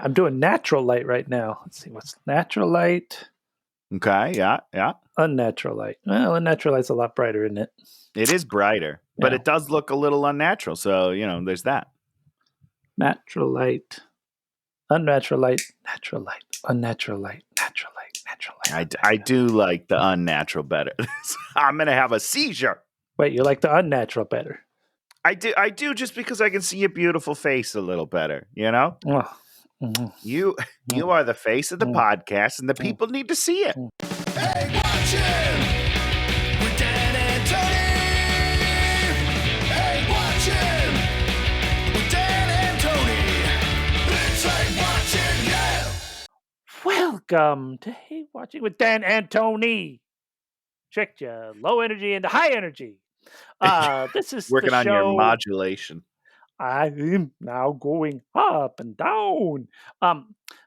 I'm doing natural light right now. Let's see, what's natural light? Okay, yeah. Unnatural light. Well, unnatural light's a lot brighter, isn't it? It is brighter, but Yeah. it does look a little unnatural. So, there's that. Natural light. Unnatural light. Natural light. Unnatural light. Natural light. Natural light. I do like the unnatural better. I'm going to have a seizure. Wait, you like the unnatural better? I do just because I can see your beautiful face a little better, Oh. You are the face of the podcast, and the people need to see it. Hey, watching with Dan and Tony. Hey, watching with Dan and Tony. It's like watching, yeah. Welcome to Hey Watching with Dan and Tony. Tricked you. Low energy into high energy. This is working the on show. your modulation. I am now going up and down.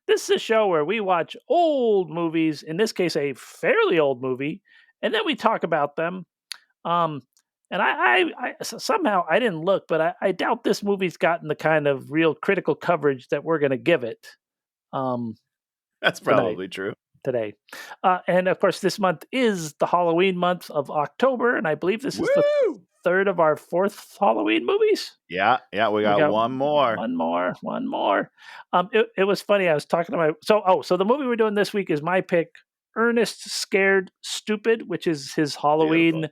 This is a show where we watch old movies, in this case, a fairly old movie, and then we talk about them. And I somehow I didn't look, but I doubt this movie's gotten the kind of real critical coverage that we're going to give it. That's probably true. Today. And of course, this month is the Halloween month of October, and I believe this is the third of our fourth Halloween movies. Yeah, we got one more. One more. It was funny. I was talking to my so the movie we're doing this week is my pick, Ernest Scared Stupid, which is his Halloween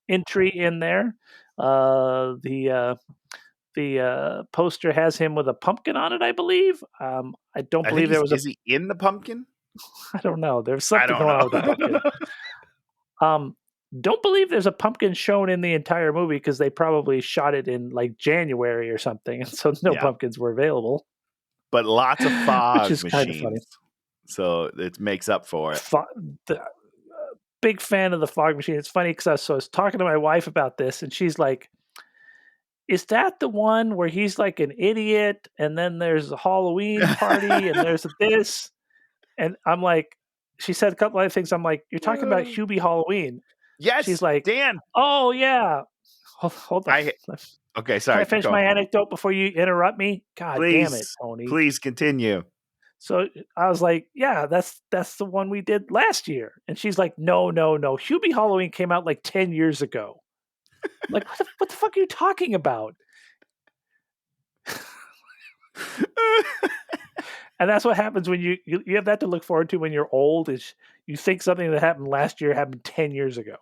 entry in there. The poster has him with a pumpkin on it, I believe. I don't believe there was Is he in the pumpkin? I don't know. There's something going on with the pumpkin. Don't believe there's a pumpkin shown in the entire movie because they probably shot it in like January or something, and so no pumpkins were available. But lots of fog which is machines, kind of funny. So it makes up for it. Big fan of the fog machine. It's funny because I was talking to my wife about this, and she's like, "Is that the one where he's like an idiot, and then there's a Halloween party, and there's this?" And I'm like, she said a couple other things. I'm like, "You're talking about Hubie Halloween." Yes. She's like, Dan. "Oh yeah." Hold on. Okay, sorry. Can I finish my anecdote before you interrupt me? God damn it, Tony. Please continue. So I was like, "Yeah, that's the one we did last year." And she's like, No. Hubie Halloween came out like 10 years ago. I'm like, what the fuck are you talking about? And that's what happens when you have that to look forward to when you're old, is you think something that happened last year happened 10 years ago.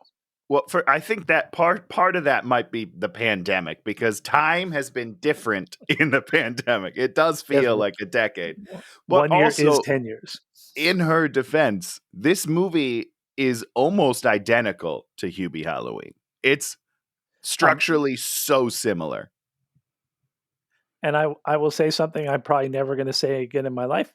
Well, I think that part of that might be the pandemic, because time has been different in the pandemic. It does feel like a decade. But 1 year also, is 10 years. In her defense, this movie is almost identical to Hubie Halloween. It's structurally so similar. And I will say something I'm probably never going to say again in my life.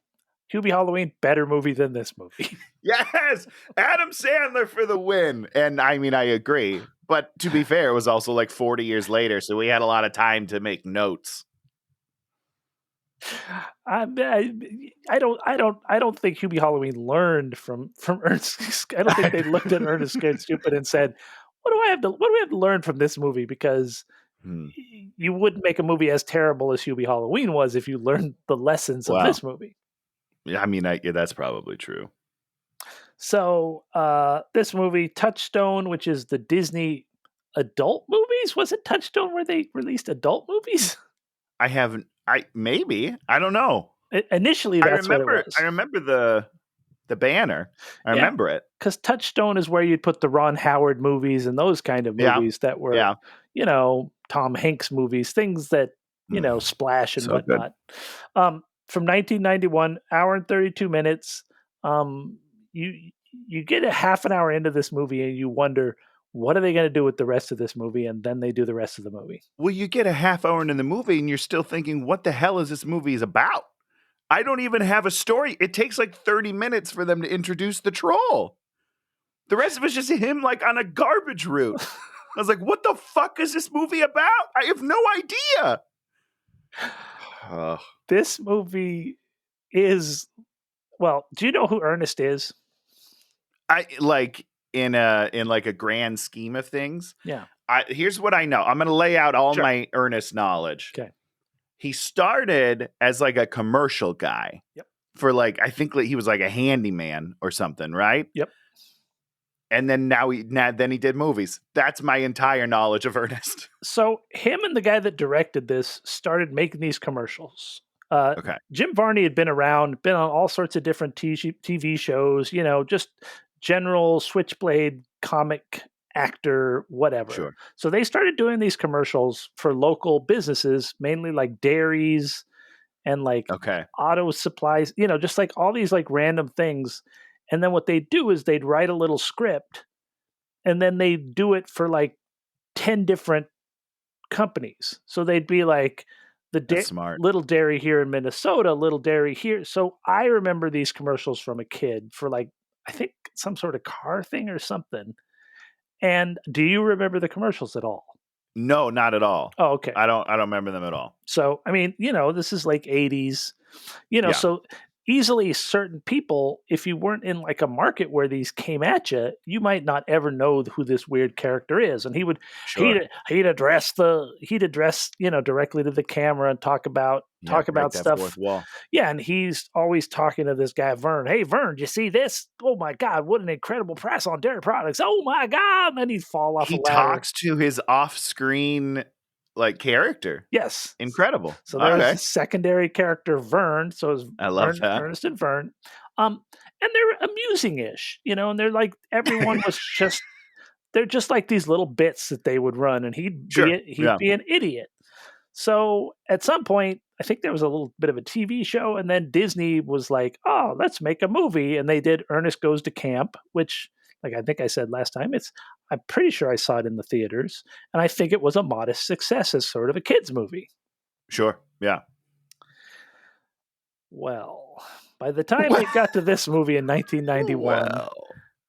Hubie Halloween, better movie than this movie. Yes! Adam Sandler for the win. And I mean, I agree. But to be fair, it was also like 40 years later, so we had a lot of time to make notes. I don't think Hubie Halloween learned from Ernest. I don't think they looked at Ernest Scared Stupid and said, what do we have to learn from this movie? Because you wouldn't make a movie as terrible as Hubie Halloween was if you learned the lessons of this movie. Yeah, I mean, that's probably true. So this movie, Touchstone, which is the Disney adult movies, was it Touchstone where they released adult movies? Maybe. I don't know. Initially, that's what it was. I remember the banner. I remember it. Because Touchstone is where you'd put the Ron Howard movies and those kind of movies that were, Tom Hanks movies, things that, splash and so whatnot. From 1991, hour and 32 minutes. You get a half an hour into this movie and you wonder, what are they going to do with the rest of this movie? And then they do the rest of the movie. Well, you get a half hour into the movie and you're still thinking, what the hell is this movie about? I don't even have a story. It takes like 30 minutes for them to introduce the troll. The rest of it's just him like on a garbage route. I was like, what the fuck is this movie about? I have no idea. This movie is, do you know who Ernest is? I like in like a grand scheme of things. Yeah. Here's what I know. I'm going to lay out all my Ernest knowledge. Okay. he started as like a commercial guy. Yep. For like, I think he was like a handyman or something, right? Yep. And then then he did movies. That's my entire knowledge of Ernest. So him and the guy that directed this started making these commercials. Okay. Jim Varney had been around, been on all sorts of different TV shows, just general switchblade comic actor, whatever. Sure. So they started doing these commercials for local businesses, mainly like dairies and like Okay. auto supplies, just like all these like random things. And then what they'd do is they'd write a little script and then they'd do it for like 10 different companies. So they'd be like That's smart. little dairy here in Minnesota, little dairy here. So I remember these commercials from a kid for like, I think some sort of car thing or something. And do you remember the commercials at all? No, not at all. Oh, okay. I don't remember them at all. So, I mean, this is like 80s, Yeah. so easily certain people, if you weren't in like a market where these came at you, you might not ever know who this weird character is. And Sure. he'd address, directly to the camera and talk about break that stuff. fourth wall. Yeah. And he's always talking to this guy, Vern. Hey, Vern, do you see this? Oh my God, what an incredible press on dairy products. Oh my God. And then he'd fall off a He ladder. talks to his off-screen like character. Yes. Incredible. So there's a secondary character, Vern. So it's I love that. Ernest and Vern. And they're amusing-ish, and they're like, everyone was just, they're just like these little bits that they would run, and he'd be an idiot. So at some point, I think there was a little bit of a TV show, and then Disney was like, oh, let's make a movie. And they did Ernest Goes to Camp, which, like I think I said last time, I'm pretty sure I saw it in the theaters, and I think it was a modest success as sort of a kids movie. Sure. Yeah. Well, by the time they got to this movie in 1991,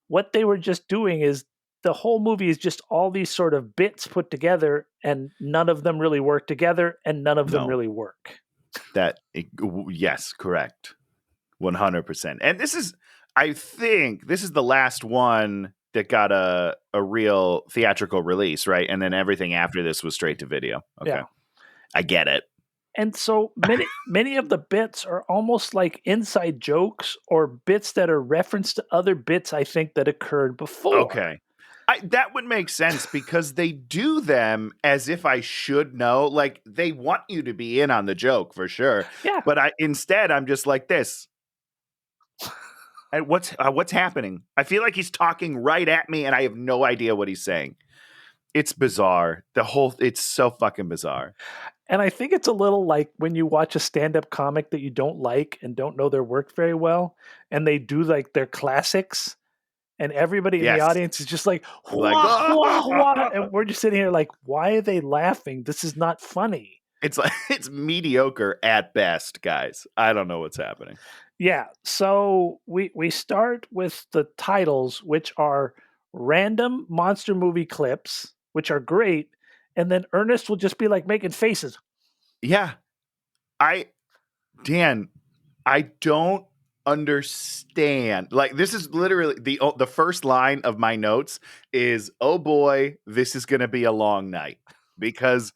what they were just doing is the whole movie is just all these sort of bits put together, and none of them really work together, and none of them really work. Yes, correct. 100%. And I think this is the last one that got a real theatrical release, right? And then everything after this was straight to video. Okay. Yeah. I get it. And so many of the bits are almost like inside jokes or bits that are reference to other bits, I think, that occurred before. Okay. That would make sense because they do them as if I should know. Like, they want you to be in on the joke for sure. Yeah. But instead, I'm just like this. And what's happening? I feel like he's talking right at me and I have no idea what he's saying. It's bizarre. It's so fucking bizarre. And I think it's a little like when you watch a stand-up comic that you don't like and don't know their work very well, and they do like their classics, and everybody in the audience is just like, wah, wah, wah, and we're just sitting here like, why are they laughing? This is not funny. It's like it's mediocre at best, guys. I don't know what's happening. Yeah, so we start with the titles, which are random monster movie clips, which are great, and then Ernest will just be like making faces. Yeah. Dan, I don't understand. Like, this is literally the first line of my notes is, oh boy, this is going to be a long night, because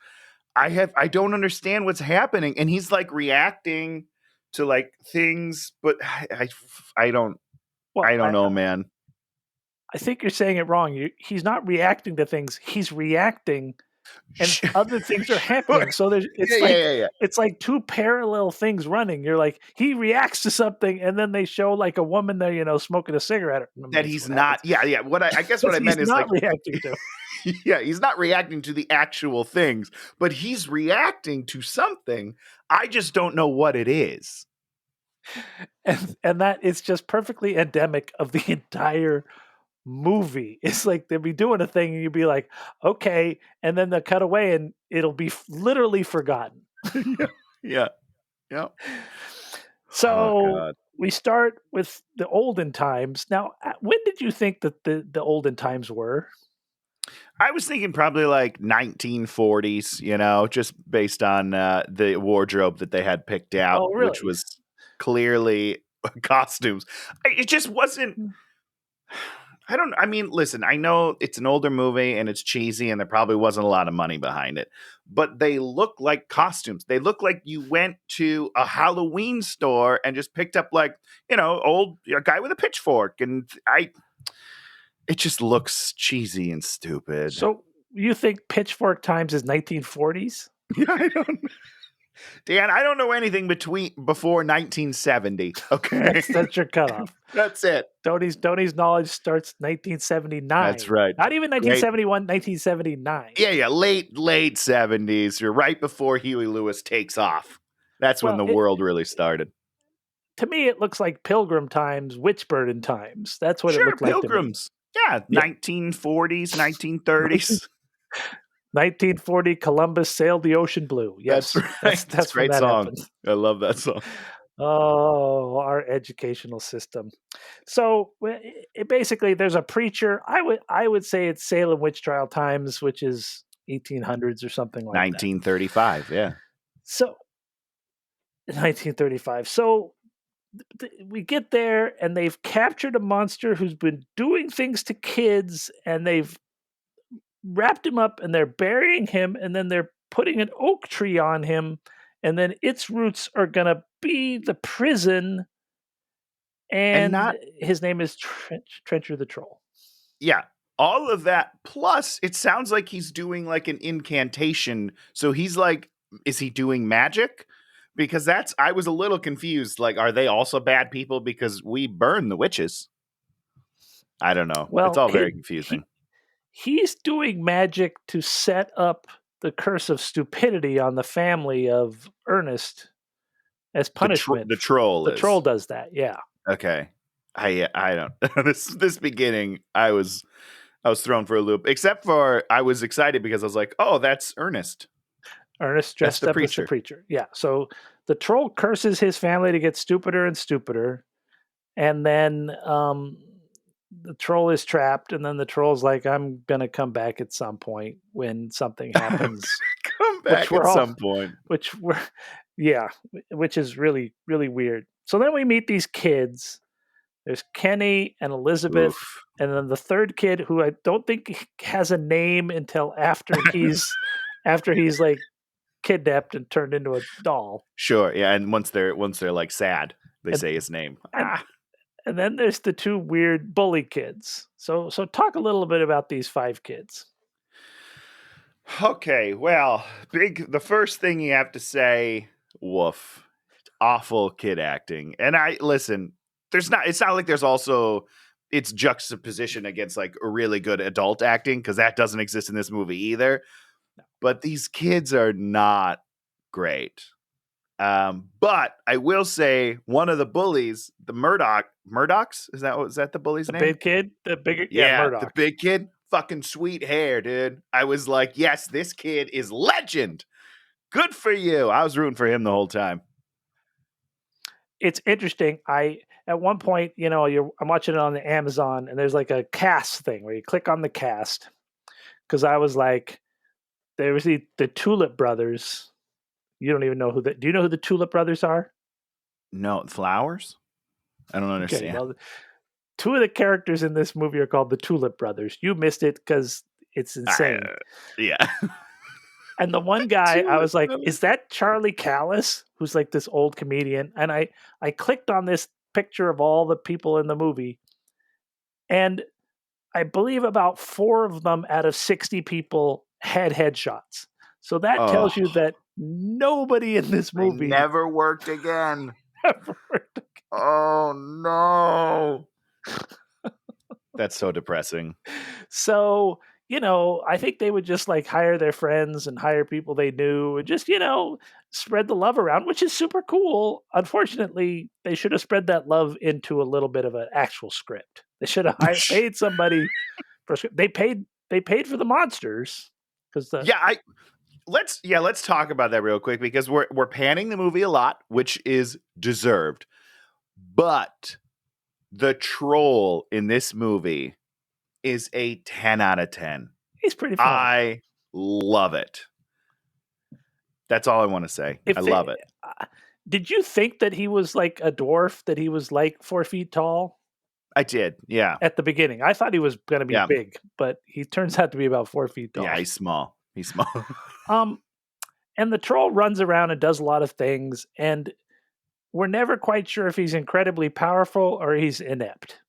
I don't understand what's happening. And he's like reacting to like things, but I don't know, man. I think you're saying it wrong. He's not reacting to things. He's reacting, and other things are happening. So it's like two parallel things running. You're like, he reacts to something, and then they show like a woman there, smoking a cigarette. That he's not. Happens. Yeah. What I guess what I meant is not like reacting to. Yeah, he's not reacting to the actual things, but he's reacting to something. I just don't know what it is. And that is just perfectly endemic of the entire movie. It's like they'll be doing a thing and you'll be like, okay, and then they'll cut away and it'll be literally forgotten. Yeah. So we start with the olden times. Now, when did you think that the olden times were? I was thinking probably like 1940s, just based on the wardrobe that they had picked out, which was clearly costumes. It just wasn't. I mean, listen, I know it's an older movie and it's cheesy and there probably wasn't a lot of money behind it, but they look like costumes. They look like you went to a Halloween store and just picked up like, a guy with a pitchfork. And it just looks cheesy and stupid. So you think Pitchfork Times is 1940s? I don't Dan, I don't know anything before 1970. Okay. That's your cutoff. That's it. Tony's knowledge starts 1979. That's right. Not even 1971, 1979. Yeah. Late 70s. You're right before Huey Lewis takes off. That's when the world really started. To me, it looks like Pilgrim Times, Witchburden Times. That's what it looked like. Pilgrims. Yeah, 1940s, 1930s. 1940, Columbus sailed the ocean blue. Yes, that's right. That's a great song. Happened. I love that song. Oh, our educational system. So basically, there's a preacher. I would say it's Salem witch trial times, which is 1800s or something like 1935, that. 1935. Yeah. So 1935. So we get there, and they've captured a monster who's been doing things to kids, and they've wrapped him up, and they're burying him, and then they're putting an oak tree on him, and then its roots are going to be the prison, and his name is Trencher the Troll. Yeah, all of that. Plus, it sounds like he's doing like an incantation. So he's like, is he doing magic? Because I was a little confused. Like, are they also bad people? Because we burn the witches. I don't know. Well, it's all very confusing. He's doing magic to set up the curse of stupidity on the family of Ernest as punishment. The troll. The troll does that. Yeah. Okay. I don't. this beginning, I was thrown for a loop. Except for I was excited because I was like, oh, that's Ernest. Ernest dressed up as the preacher. Yeah. So the troll curses his family to get stupider and stupider, and then the troll is trapped, and then the troll's like, I'm gonna come back at some point when something happens. Come back at some point. Which is really, really weird. So then we meet these kids. There's Kenny and Elizabeth, and then the third kid, who I don't think has a name until after he's like kidnapped and turned into a doll. Sure, yeah, and once they're like sad, they say his name. And then there's the two weird bully kids. So talk a little bit about these 5 kids. Okay, well, the first thing you have to say, woof. Awful kid acting. And it's not like there's also it's juxtaposition against like a really good adult acting, because that doesn't exist in this movie either. But these kids are not great. But I will say one of the bullies, the Murdochs, is that the bully's name? The big kid? The bigger Murdoch. The big kid. Fucking sweet hair, dude. I was like, yes, this kid is legend. Good for you. I was rooting for him the whole time. It's interesting. At one point, I'm watching it on the Amazon, and there's like a cast thing where you click on the cast, because I was like, there was the Tulip Brothers. You don't even know do you know who the Tulip Brothers are? No, Flowers? I don't understand. Okay, well, 2 of the characters in this movie are called the Tulip Brothers. You missed it because it's insane. Yeah. And the one guy, I was like, is that Charlie Callis, who's like this old comedian? And I clicked on this picture of all the people in the movie, and I believe about 4 of them out of 60 people had headshots. So that tells you that nobody in this movie never worked again. Never worked again. Oh no. That's so depressing. So, I think they would just like hire their friends and hire people they knew and just, spread the love around, which is super cool. Unfortunately, they should have spread that love into a little bit of an actual script. They should have paid somebody for a script. They paid for the monsters. Let's talk about that real quick, because we're panning the movie a lot, which is deserved. But the troll in this movie is a 10 out of 10. He's pretty fun. I love it. That's all I want to say. I love it. Did you think that he was like a dwarf, that he was like 4 feet tall? I did. Yeah. at the beginning. I thought he was going to be Yeah. big, but he turns out to be about 4 feet tall. Yeah, he's small. He's small. Um, and the troll runs around and does a lot of things, and we're never quite sure if he's incredibly powerful or he's inept.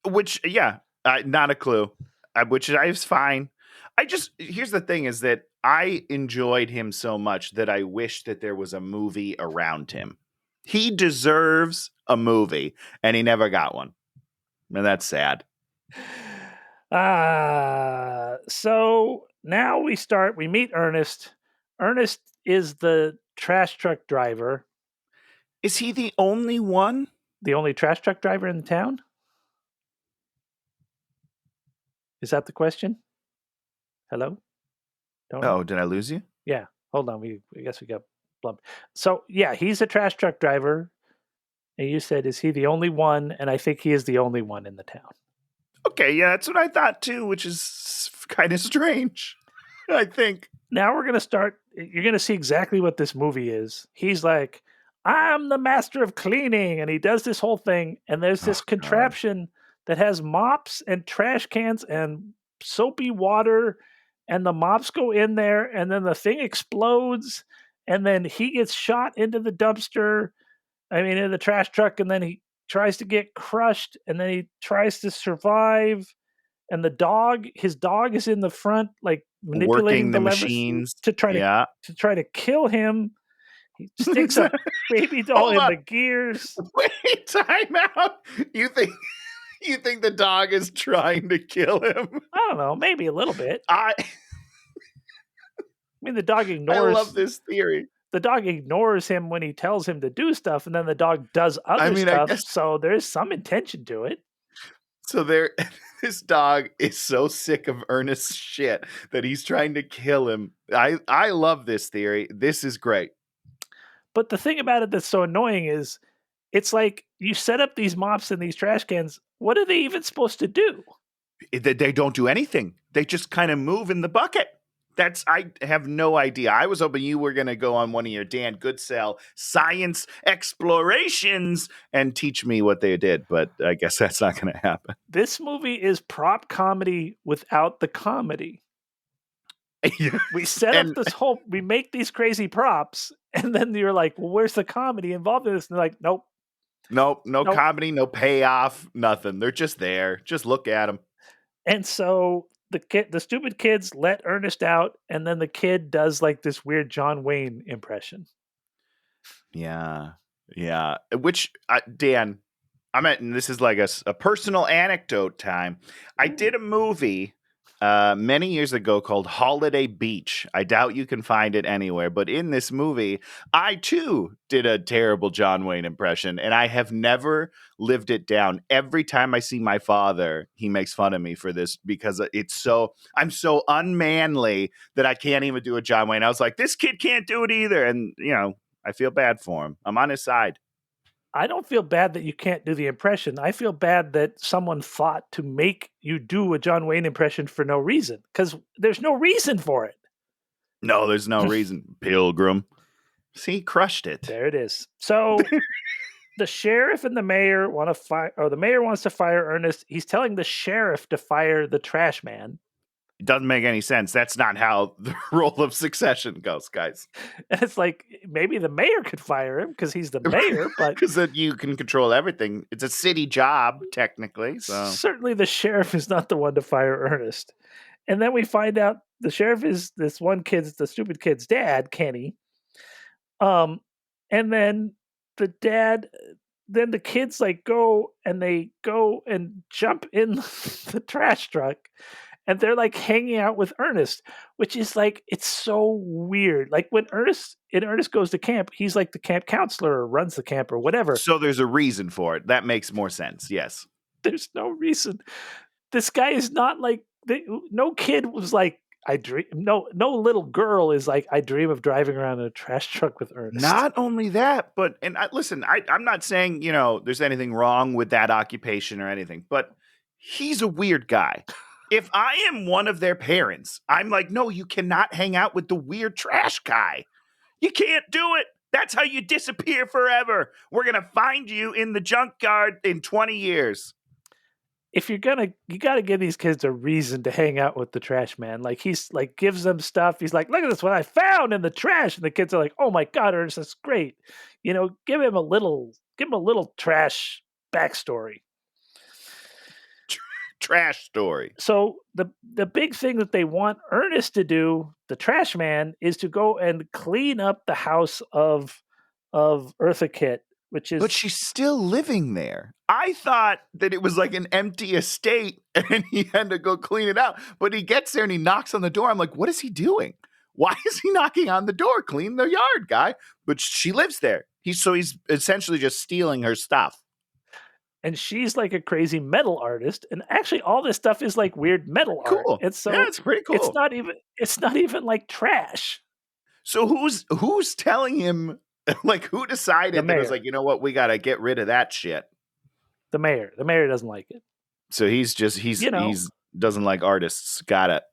Which, yeah, not a clue. Which is fine. Here's the thing is that I enjoyed him so much that I wish that there was a movie around him. He deserves a movie, and he never got one. And that's sad. So now we meet Ernest. Ernest is the trash truck driver, Is he the only one? the only trash truck driver in the town. Is that the question? Hello? Don't know. Oh, did I lose you? Yeah. Hold on. I guess we got blumped. So yeah, he's a trash truck driver. And you said, is he the only one? And I think he is the only one in the town. Okay, yeah, that's what I thought too, which is kind of strange. I think. Now we're going to start. You're going to see exactly what this movie is. He's like, I'm the master of cleaning. And he does this whole thing. And there's this contraption that has mops and trash cans and soapy water. And the mops go in there. And then the thing explodes. And then he gets shot into the dumpster. In the trash truck. And then he tries to get crushed. And then he tries to survive. And his dog is in the front, like manipulating Working the levers machines to try to kill him. He sticks a baby doll in the gears. Wait, time out. You think the dog is trying to kill him? I don't know, maybe a little bit. I the dog ignores. I love this theory. The dog ignores him when he tells him to do stuff, and then the dog does other stuff. So there's some intention to it. So this dog is so sick of Ernest's shit that he's trying to kill him. I love this theory. This is great. But the thing about it that's so annoying is it's like you set up these mops and these trash cans. What are they even supposed to do? They don't do anything. They just kind of move in the bucket. I have no idea. I was hoping you were going to go on one of your Dan Goodsell science explorations and teach me what they did, but I guess that's not going to happen. This movie is prop comedy without the comedy. We set up we make these crazy props, and then you're like, well, where's the comedy involved in this? And they're like, nope. No comedy, no payoff, nothing. They're just there. Just look at them. And so the stupid kids let Ernest out, and then the kid does like this weird John Wayne impression. Yeah. Which, Dan, this is like a personal anecdote time. I did a movie many years ago called Holiday Beach. I doubt you can find it anywhere, but in this movie, I too did a terrible John Wayne impression, and I have never lived it down. Every time I see my father, he makes fun of me for this because I'm so unmanly that I can't even do a John Wayne. I was like, this kid can't do it either, and I feel bad for him. I'm on his side. I don't feel bad that you can't do the impression. I feel bad that someone thought to make you do a John Wayne impression for no reason, because there's no reason for it. No, there's no reason. Pilgrim. See, crushed it. There it is. So the sheriff and the mayor want to fire, or the mayor wants to fire Ernest. He's telling the sheriff to fire the trash man. It doesn't make any sense. That's not how the role of succession goes, guys. And it's like, maybe the mayor could fire him because he's the mayor, but because then you can control everything. It's a city job, technically. So certainly the sheriff is not the one to fire Ernest. And then we find out the sheriff is this one kid's, the stupid kid's dad, Kenny. And then the dad, then the kids go and jump in the trash truck. And they're like hanging out with Ernest, which is like, it's so weird. Like when Ernest goes to camp, he's like the camp counselor or runs the camp or whatever. So there's a reason for it. That makes more sense. Yes. There's no reason. This guy is not like, no kid was like, no little girl is like, I dream of driving around in a trash truck with Ernest. Not only that, but, listen, I'm not saying, there's anything wrong with that occupation or anything, but he's a weird guy. If I am one of their parents, I'm like, no, you cannot hang out with the weird trash guy. You can't do it. That's how you disappear forever. We're going to find you in the junkyard in 20 years. If you got to give these kids a reason to hang out with the trash man. Like he's like gives them stuff. He's like, look at this, what I found in the trash, and the kids are like, oh my god, Ernest, that's great. Give him a little trash backstory. Trash story. So the big thing that they want Ernest to do, the trash man, is to go and clean up the house of Eartha Kitt, which is. But she's still living there. I thought that it was like an empty estate and he had to go clean it out. But he gets there and he knocks on the door. I'm like, what is he doing? Why is he knocking on the door? Clean the yard, guy. But she lives there. He's essentially just stealing her stuff. And she's like a crazy metal artist, and actually, all this stuff is like weird metal art. Cool. And so yeah, it's pretty cool. It's not even like trash. So who's telling him? Like, who decided that it was like, you know what, we got to get rid of that shit? The mayor. The mayor doesn't like it. So he's doesn't like artists. Got it.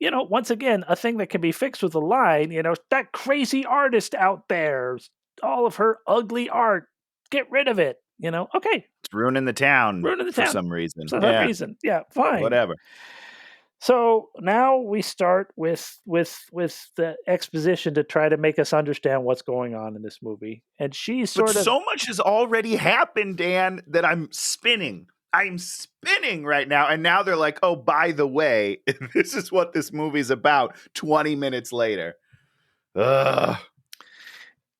Once again, a thing that can be fixed with a line. That crazy artist out there, all of her ugly art. Get rid of it. Okay. It's ruining the town for some reason. For some reason. Yeah, fine. Whatever. So now we start with the exposition to try to make us understand what's going on in this movie. And she's so much has already happened, Dan, that I'm spinning. I'm spinning right now. And now they're like, oh, by the way, this is what this movie's about 20 minutes later. Ugh.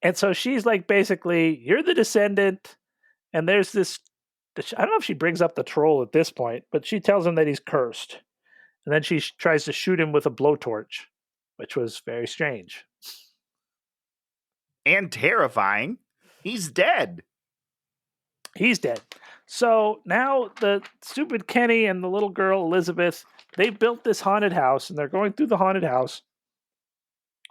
And so she's like, basically, you're the descendant. And there's this, I don't know if she brings up the troll at this point, but she tells him that he's cursed. And then she tries to shoot him with a blowtorch, which was very strange. And terrifying. He's dead. He's dead. So now the stupid Kenny and the little girl, Elizabeth, they built this haunted house, and they're going through the haunted house,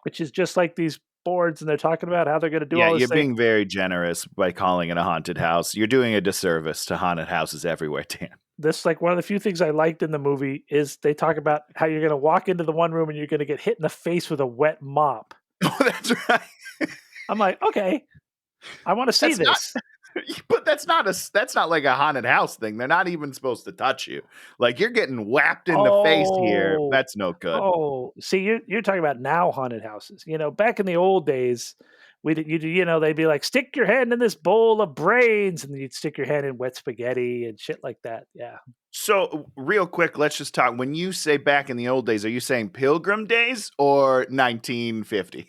which is just like these boards, and they're talking about how they're going to do all this. Yeah, you're being very generous by calling it a haunted house. You're doing a disservice to haunted houses everywhere, Dan. This, like, one of the few things I liked in the movie is they talk about how you're going to walk into the one room and you're going to get hit in the face with a wet mop. Oh, that's right. I'm like, okay, I want to see this. But that's not like a haunted house thing. They're not even supposed to touch you. Like, you're getting whapped in the face here. That's no good. Oh, see, you're talking about now haunted houses. Back in the old days, they'd be like, stick your hand in this bowl of brains, and then you'd stick your hand in wet spaghetti and shit like that. Yeah. So real quick, let's just talk. When you say back in the old days, are you saying Pilgrim days or 1950?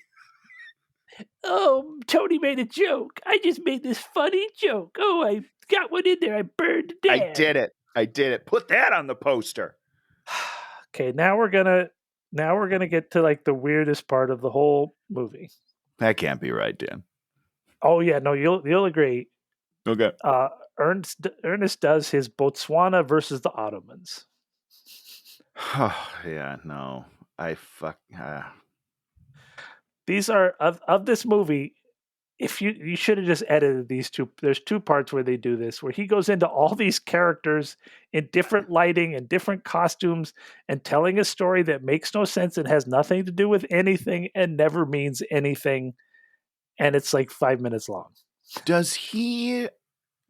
Oh, Tony made a joke. I just made this funny joke. Oh, I got one in there. I burned it down. I did it. Put that on the poster. Okay, now we're gonna get to like the weirdest part of the whole movie. That can't be right, Dan. Oh yeah, no, you'll agree. Okay. Ernest does his Botswana versus the Ottomans. Yeah, no. These are of this movie. If you should have just edited these two. There's two parts where they do this, where he goes into all these characters in different lighting and different costumes and telling a story that makes no sense and has nothing to do with anything and never means anything. And it's like 5 minutes long. Does he?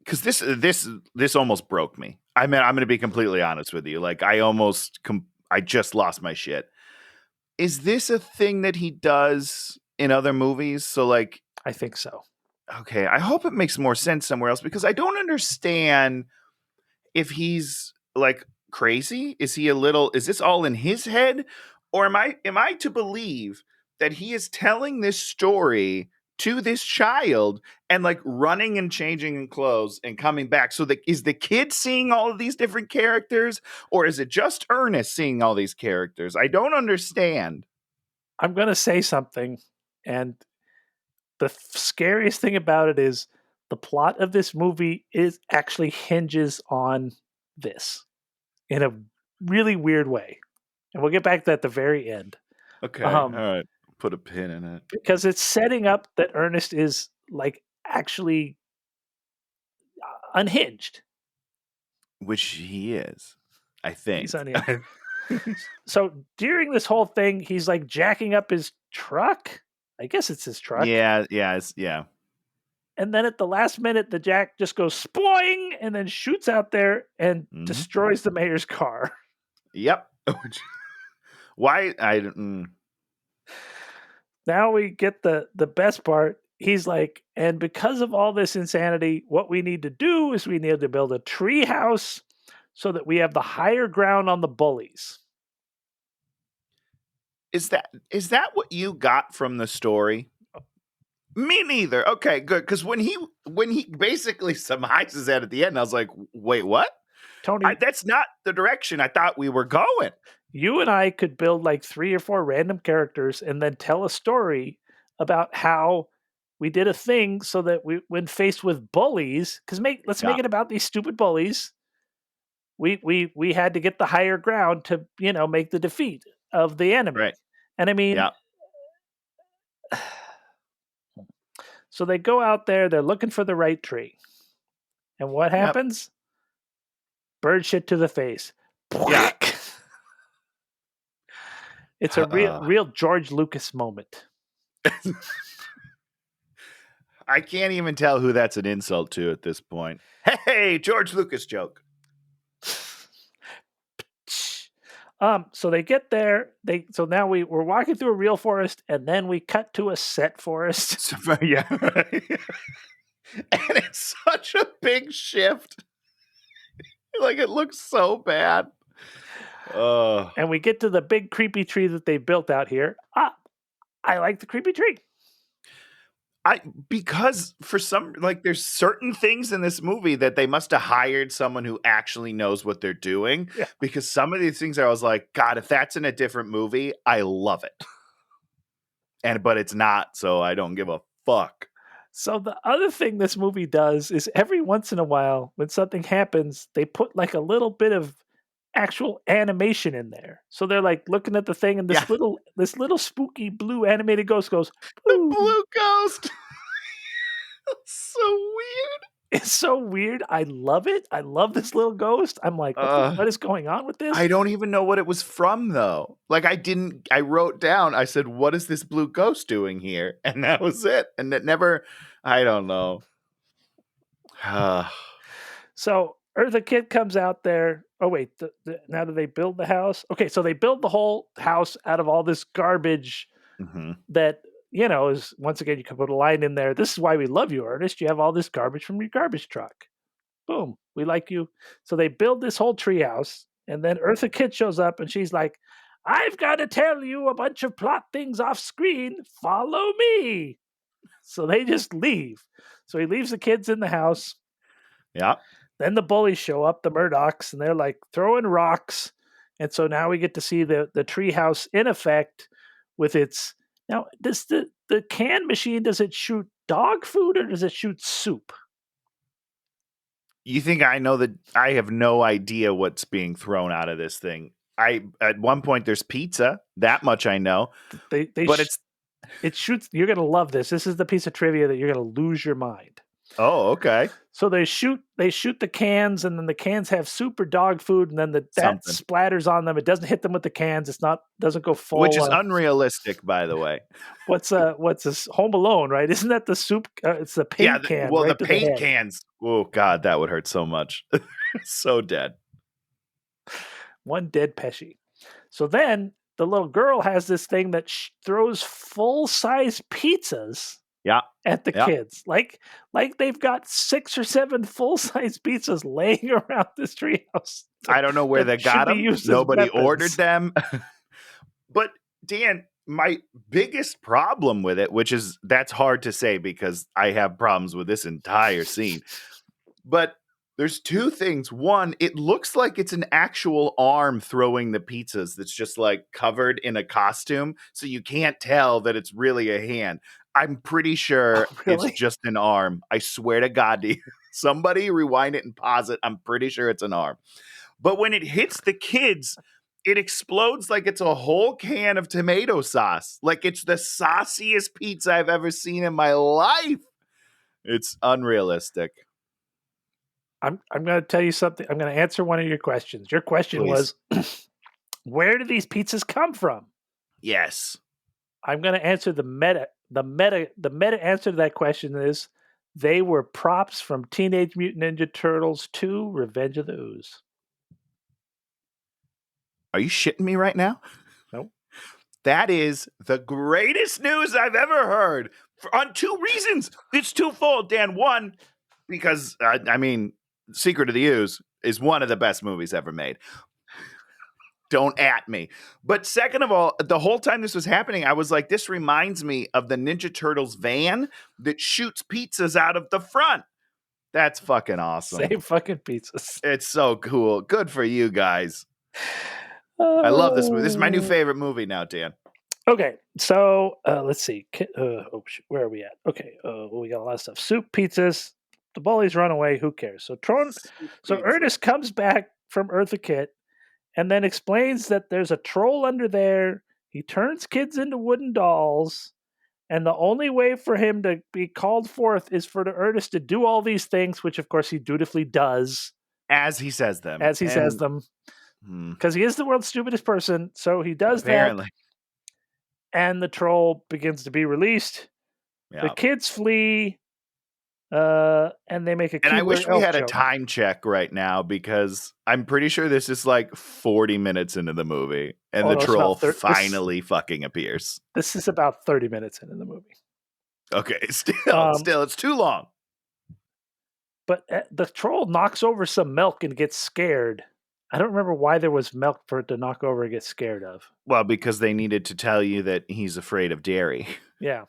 Because this almost broke me. I mean, I'm going to be completely honest with you. Like, I just lost my shit. Is this a thing that he does in other movies? So, like, I think so. Okay, I hope it makes more sense somewhere else, because I don't understand if he's like crazy. Is this all in his head? Or am I to believe that he is telling this story to this child and like running and changing in clothes and coming back? So is the kid seeing all of these different characters, or is it just Ernest seeing all these characters? I don't understand. I'm going to say something, and the scariest thing about it is the plot of this movie actually hinges on this in a really weird way. And we'll get back to that at the very end. Okay. All right. Put a pin in it. Because it's setting up that Ernest is like actually unhinged. Which he is, I think. He's unhinged. So during this whole thing, he's like jacking up his truck. I guess it's his truck. Yeah. And then at the last minute, the jack just goes sploing and then shoots out there and Mhm. destroys the mayor's car. Yep. Why? Now we get the best part. He's like, and because of all this insanity, what we need to do is we need to build a tree house so that we have the higher ground on the bullies. Is that what you got from the story? Me neither. Okay, good. Because when he basically surmises that at the end, I was like, wait, what? Tony, That's not the direction I thought we were going. you and I could build like 3 or 4 random characters and then tell a story about how we did a thing so that we, when faced with bullies, because let's Yeah. make it about these stupid bullies. We had to get the higher ground to make the defeat of the enemy. Right. And I mean, Yeah. so they go out there, they're looking for the right tree. And what happens? Bird shit to the face. Yeah. It's a real George Lucas moment. I can't even tell who that's an insult to at this point. Hey, George Lucas joke. So they get there. So now we're walking through a real forest, and then we cut to a set forest. Yeah. And it's such a big shift. Like, it looks so bad. And we get to the big creepy tree that they built out here. I like the creepy tree. Because for some, like, there's certain things in this movie that they must have hired someone who actually knows what they're doing. Yeah. Because some of these things I was like, God, if that's in a different movie, I love it. But it's not, so I don't give a fuck. So the other thing this movie does is every once in a while, when something happens, they put like a little bit of actual animation in there. So they're like looking at the thing, and this little spooky blue animated ghost goes, "Boom." The blue ghost. It's so weird. It's so weird. I love it. I love this little ghost. I'm like, what is going on with this? I don't even know what it was from, though. Like, I wrote down, I said, what is this blue ghost doing here? And that was it. And it never, I don't know. So Eartha Kitt comes out there. Oh, wait. Now do they build the house? Okay, so they build the whole house out of all this garbage that, is, once again, you can put a line in there. This is why we love you, Ernest. You have all this garbage from your garbage truck. Boom. We like you. So they build this whole treehouse, and then Eartha Kitt shows up, and she's like, I've got to tell you a bunch of plot things off screen. Follow me. So they just leave. So he leaves the kids in the house. Yeah. Then the bullies show up, the Murdochs, and they're like throwing rocks. And so now we get to see the treehouse in effect with its. Now, does the can machine, does it shoot dog food or does it shoot soup? You think I know that? I have no idea what's being thrown out of this thing. At one point there's pizza. That much I know. It shoots. You're gonna love this. This is the piece of trivia that you're gonna lose your mind. Oh, okay. So they shoot the cans, and then the cans have soup or dog food, and then that splatters on them. It doesn't hit them with the cans. Doesn't go full. Which is unrealistic, by the way. What's this? Home Alone, right? Isn't that the soup? It's the paint can. Well, right the paint cans. Oh God, that would hurt so much. So dead. One dead Pesci. So then the little girl has this thing that throws full-size pizzas. Yeah. At the kids. Like they've got 6 or 7 full-size pizzas laying around this treehouse. I don't know where they got them. Nobody ordered them. But Dan, my biggest problem with it, that's hard to say because I have problems with this entire scene. But there's 2 things. One, it looks like it's an actual arm throwing the pizzas that's just like covered in a costume. So you can't tell that it's really a hand. I'm pretty sure it's just an arm. I swear to God, somebody rewind it and pause it. I'm pretty sure it's an arm. But when it hits the kids, it explodes like it's a whole can of tomato sauce. Like it's the sauciest pizza I've ever seen in my life. It's unrealistic. I'm going to tell you something. I'm going to answer one of your questions. Your question was, where do these pizzas come from? Yes. I'm going to answer the meta the meta answer to that question is they were props from Teenage Mutant Ninja Turtles 2: Revenge of the Ooze. Are you shitting me right now? Nope. That is the greatest news I've ever heard on two reasons. It's twofold, Dan. One, because, Secret of the Ooze is one of the best movies ever made. Don't at me. But second of all, the whole time this was happening, I was like, this reminds me of the Ninja Turtles van that shoots pizzas out of the front. That's fucking awesome. Same fucking pizzas. It's so cool. Good for you guys. I love this movie. This is my new favorite movie now, Dan. Okay, so let's see. Where are we at? Okay, we got a lot of stuff. Soup, pizzas. The bullies run away. Who cares? So Ernest comes back from Eartha Kitt and then explains that there's a troll under there. He turns kids into wooden dolls, and the only way for him to be called forth is for the Ernest to do all these things, which of course he dutifully does as he says them. Because he is the world's stupidest person. So he does apparently. That, and the troll begins to be released. Yep. The kids flee, and they make a. And I wish we had a time check right now because I'm pretty sure this is like 40 minutes into the movie, and the troll finally fucking appears. This is about 30 minutes into the movie. Okay, still, it's too long. But the troll knocks over some milk and gets scared. I don't remember why there was milk for it to knock over and get scared of. Well, because they needed to tell you that he's afraid of dairy. Yeah.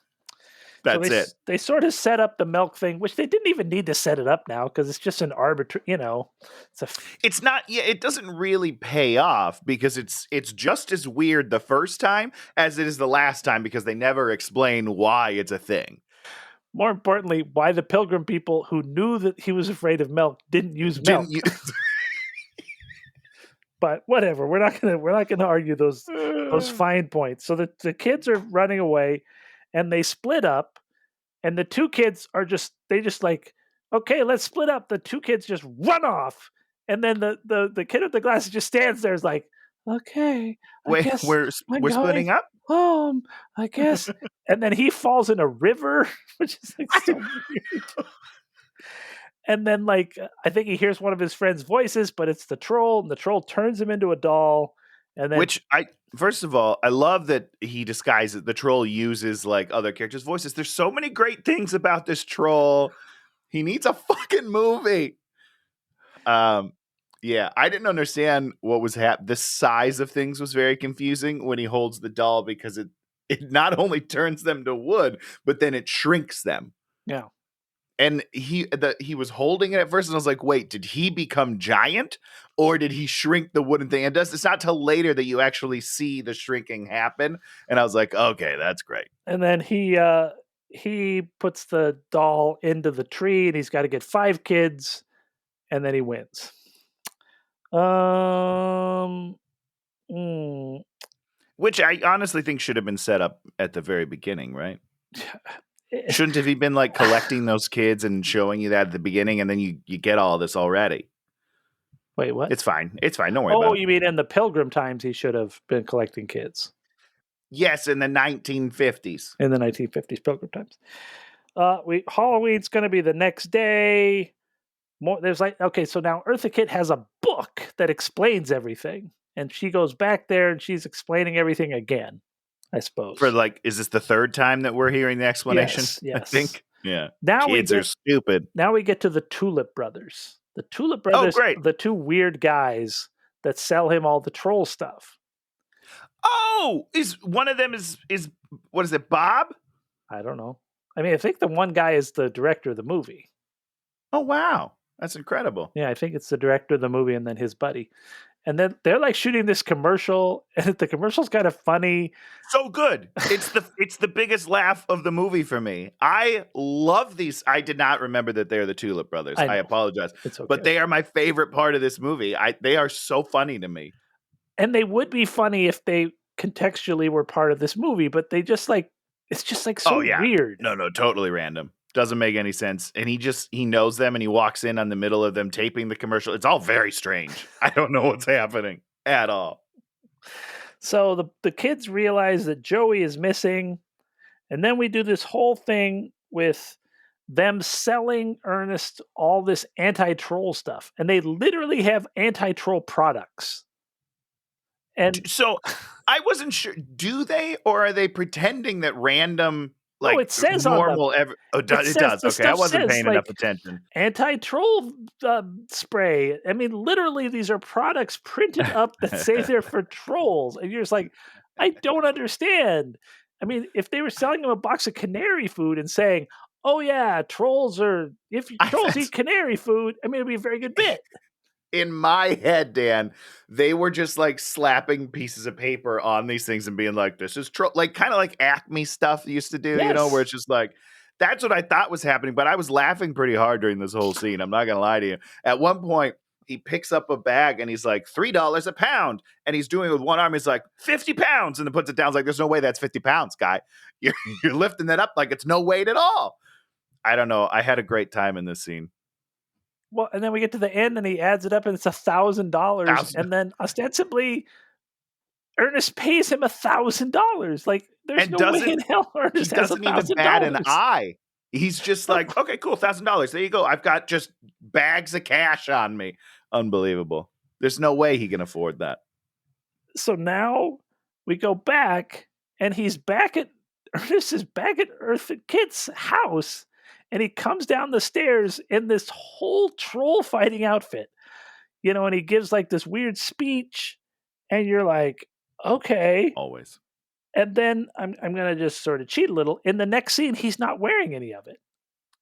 That's it. They sort of set up the milk thing, which they didn't even need to set it up now because it's just an arbitrary, it's not, it doesn't really pay off because it's just as weird the first time as it is the last time because they never explain why it's a thing. More importantly, why the Pilgrim people who knew that he was afraid of milk didn't use milk. But whatever, we're not gonna argue those fine points. So the kids are running away, and they split up, and the two kids are just like, okay, let's split up. The two kids just run off, and then the kid with the glasses just stands there, is like, okay, wait, we're splitting up. Home, I guess. And then he falls in a river, which is like so weird. And then, I think he hears one of his friends' voices, but it's the troll, and the troll turns him into a doll. And then, first of all, I love that he disguises. The troll uses other characters' voices. There's so many great things about this troll. He needs a fucking movie. Yeah, I didn't understand what was happening. The size of things was very confusing when he holds the doll because it not only turns them to wood, but then it shrinks them. Yeah. And he was holding it at first, and I was like, wait, did he become giant or did he shrink the wooden thing? And it's not till later that you actually see the shrinking happen. And I was like, okay, that's great. And then he puts the doll into the tree, and he's got to get 5 kids, and then he wins. Which I honestly think should have been set up at the very beginning, right? Shouldn't have he been collecting those kids and showing you that at the beginning, and then you get all this already? Wait, what? It's fine. Don't worry about it. Oh, you mean in the Pilgrim times he should have been collecting kids? Yes, in the 1950s. In the 1950s Pilgrim times. Halloween's going to be the next day. There's okay, so now Eartha Kitt has a book that explains everything, and she goes back there and she's explaining everything again. I suppose. For is this the third time that we're hearing the explanation? Yes. I think. Yeah. Now kids are stupid. Now we get to the Tulip Brothers. The Tulip Brothers are the two weird guys that sell him all the troll stuff. Oh, is one of them is what is it, Bob? I don't know. I mean, I think the one guy is the director of the movie. Oh, wow. That's incredible. Yeah, I think it's the director of the movie and then his buddy. And then they're shooting this commercial, and the commercial's kind of funny. So good. It's the biggest laugh of the movie for me. I love these. I did not remember that they're the Tulip Brothers. I apologize. It's okay. But they are my favorite part of this movie. They are so funny to me. And they would be funny if they contextually were part of this movie, but they just it's just so weird. No, totally random. Doesn't make any sense. And he knows them, and he walks in on the middle of them taping the commercial. It's all very strange. I don't know what's happening at all. So the kids realize that Joey is missing, And then we do this whole thing with them selling Ernest all this anti-troll stuff. And they literally have anti-troll products. And So I wasn't sure. Do they, or are they pretending that random, no, like it says on them. normal? It does. The Okay, I stuff wasn't says paying enough like attention. anti-troll spray. I mean, literally, these are products printed up that say they're for trolls, and you're just like, I don't understand. I mean, if they were selling them a box of canary food and saying, "Oh yeah, trolls are if trolls eat canary food," I mean, it'd be a very good bit. In my head, Dan, they were just like slapping pieces of paper on these things and being like, "This is troll," like kind of like Acme stuff used to do, where it's just like. That's what I thought was happening, but I was laughing pretty hard during this whole scene. I'm not gonna lie to you. At one point, he picks up a bag and he's like, $3 a pound. And he's doing it with one arm. He's like, 50 pounds. And then puts it down. He's like, there's no way that's 50 pounds, guy. You're lifting that up like it's no weight at all. I don't know. I had a great time in this scene. Well, and then we get to the end and he adds it up and it's $1,000. And then ostensibly, Ernest pays him $1,000. Like, there's no way in hell Ernest has doesn't even bat an $1,000. eye. He's just like, okay, cool, $1,000. There you go. I've got just bags of cash on me. Unbelievable. There's no way he can afford that. So now we go back, and Ernest is back at Earth Kit's house, and he comes down the stairs in this whole troll fighting outfit, and he gives like this weird speech, and you're like, okay. Always. And then I'm going to just sort of cheat a little. In the next scene, he's not wearing any of it.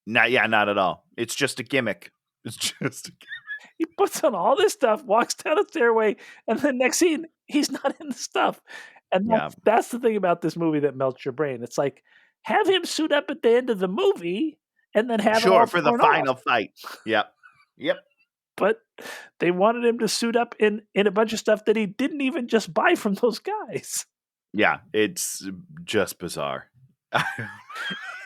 Not at all. It's just a gimmick. It's just a gimmick. He puts on all this stuff, walks down a stairway, and the next scene, he's not in the stuff. And that's the thing about this movie that melts your brain. It's like, have him suit up at the end of the movie, and then have sure for the final fight. Yep. But they wanted him to suit up in a bunch of stuff that he didn't even just buy from those guys. Yeah, it's just bizarre.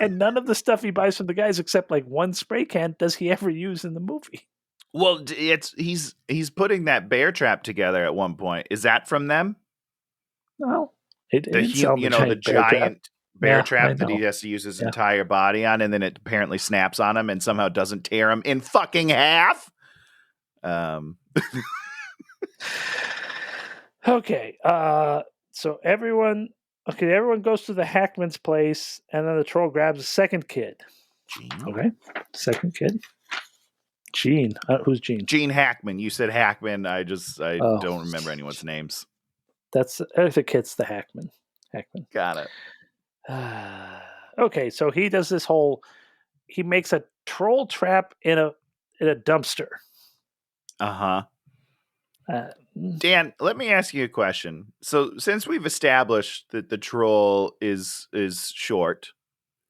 And none of the stuff he buys from the guys, except like one spray can, does he ever use in the movie. Well, he's putting that bear trap together at one point. Is that from them? No, the giant bear trap that he has to use his entire body on, and then it apparently snaps on him and somehow doesn't tear him in fucking half. Okay. So everyone goes to the Hackman's place, and then the troll grabs a second kid. Gene? Okay, second kid. Gene. Who's Gene? Gene Hackman. You said Hackman. I don't remember anyone's names. That's the kid's the Hackman. Got it. Okay, so he does this whole. He makes a troll trap in a dumpster. Dan, let me ask you a question. So, since we've established that the troll is short,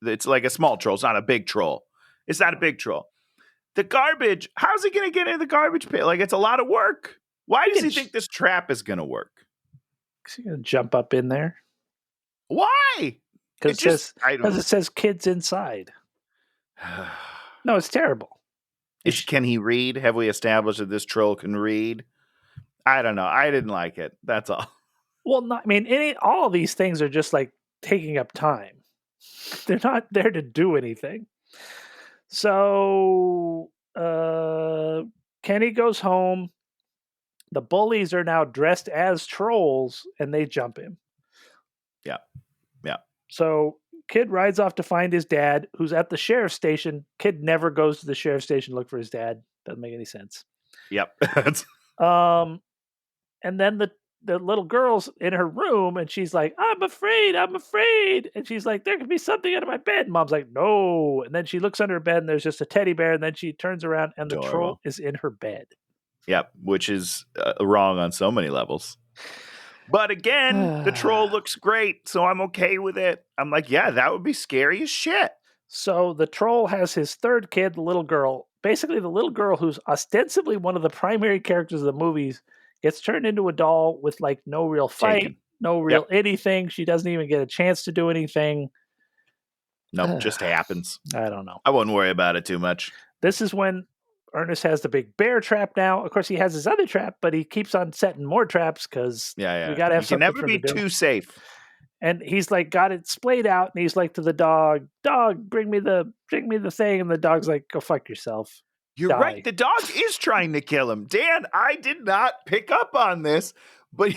it's like a small troll. It's not a big troll. The garbage. How's he going to get in the garbage pit? Like, it's a lot of work. Why does he think this trap is going to work? Is he going to jump up in there? Why? Because it says kids inside. No, it's terrible. Can he read? Have we established that this troll can read? I don't know. I didn't like it. That's all. Well, all of these things are just like taking up time. They're not there to do anything. So Kenny goes home. The bullies are now dressed as trolls, and they jump him. Yeah. So Kid rides off to find his dad, who's at the sheriff's station. Kid never goes to the sheriff's station to look for his dad. Doesn't make any sense. Yep. And then the little girl's in her room, and she's like, I'm afraid. And she's like, there could be something under my bed. And Mom's like, no. And then she looks under her bed, and there's just a teddy bear. And then she turns around, and the troll is in her bed. Yep, which is wrong on so many levels. But again, the troll looks great, so I'm okay with it. I'm like, yeah, that would be scary as shit. So the troll has his third kid, the little girl. Basically, the little girl, who's ostensibly one of the primary characters of the movies, gets turned into a doll with like no real fight, no real anything. She doesn't even get a chance to do anything. Nope, just happens. I don't know. I wouldn't worry about it too much. This is when Ernest has the big bear trap now. Of course, he has his other trap, but he keeps on setting more traps because we got to have something. You can never be too safe. And he's like got it splayed out, and he's like to the dog, "Dog, bring me the thing." And the dog's like, "Go fuck yourself." You're Die. right. The dog is trying to kill him. Dan, I did not pick up on this, but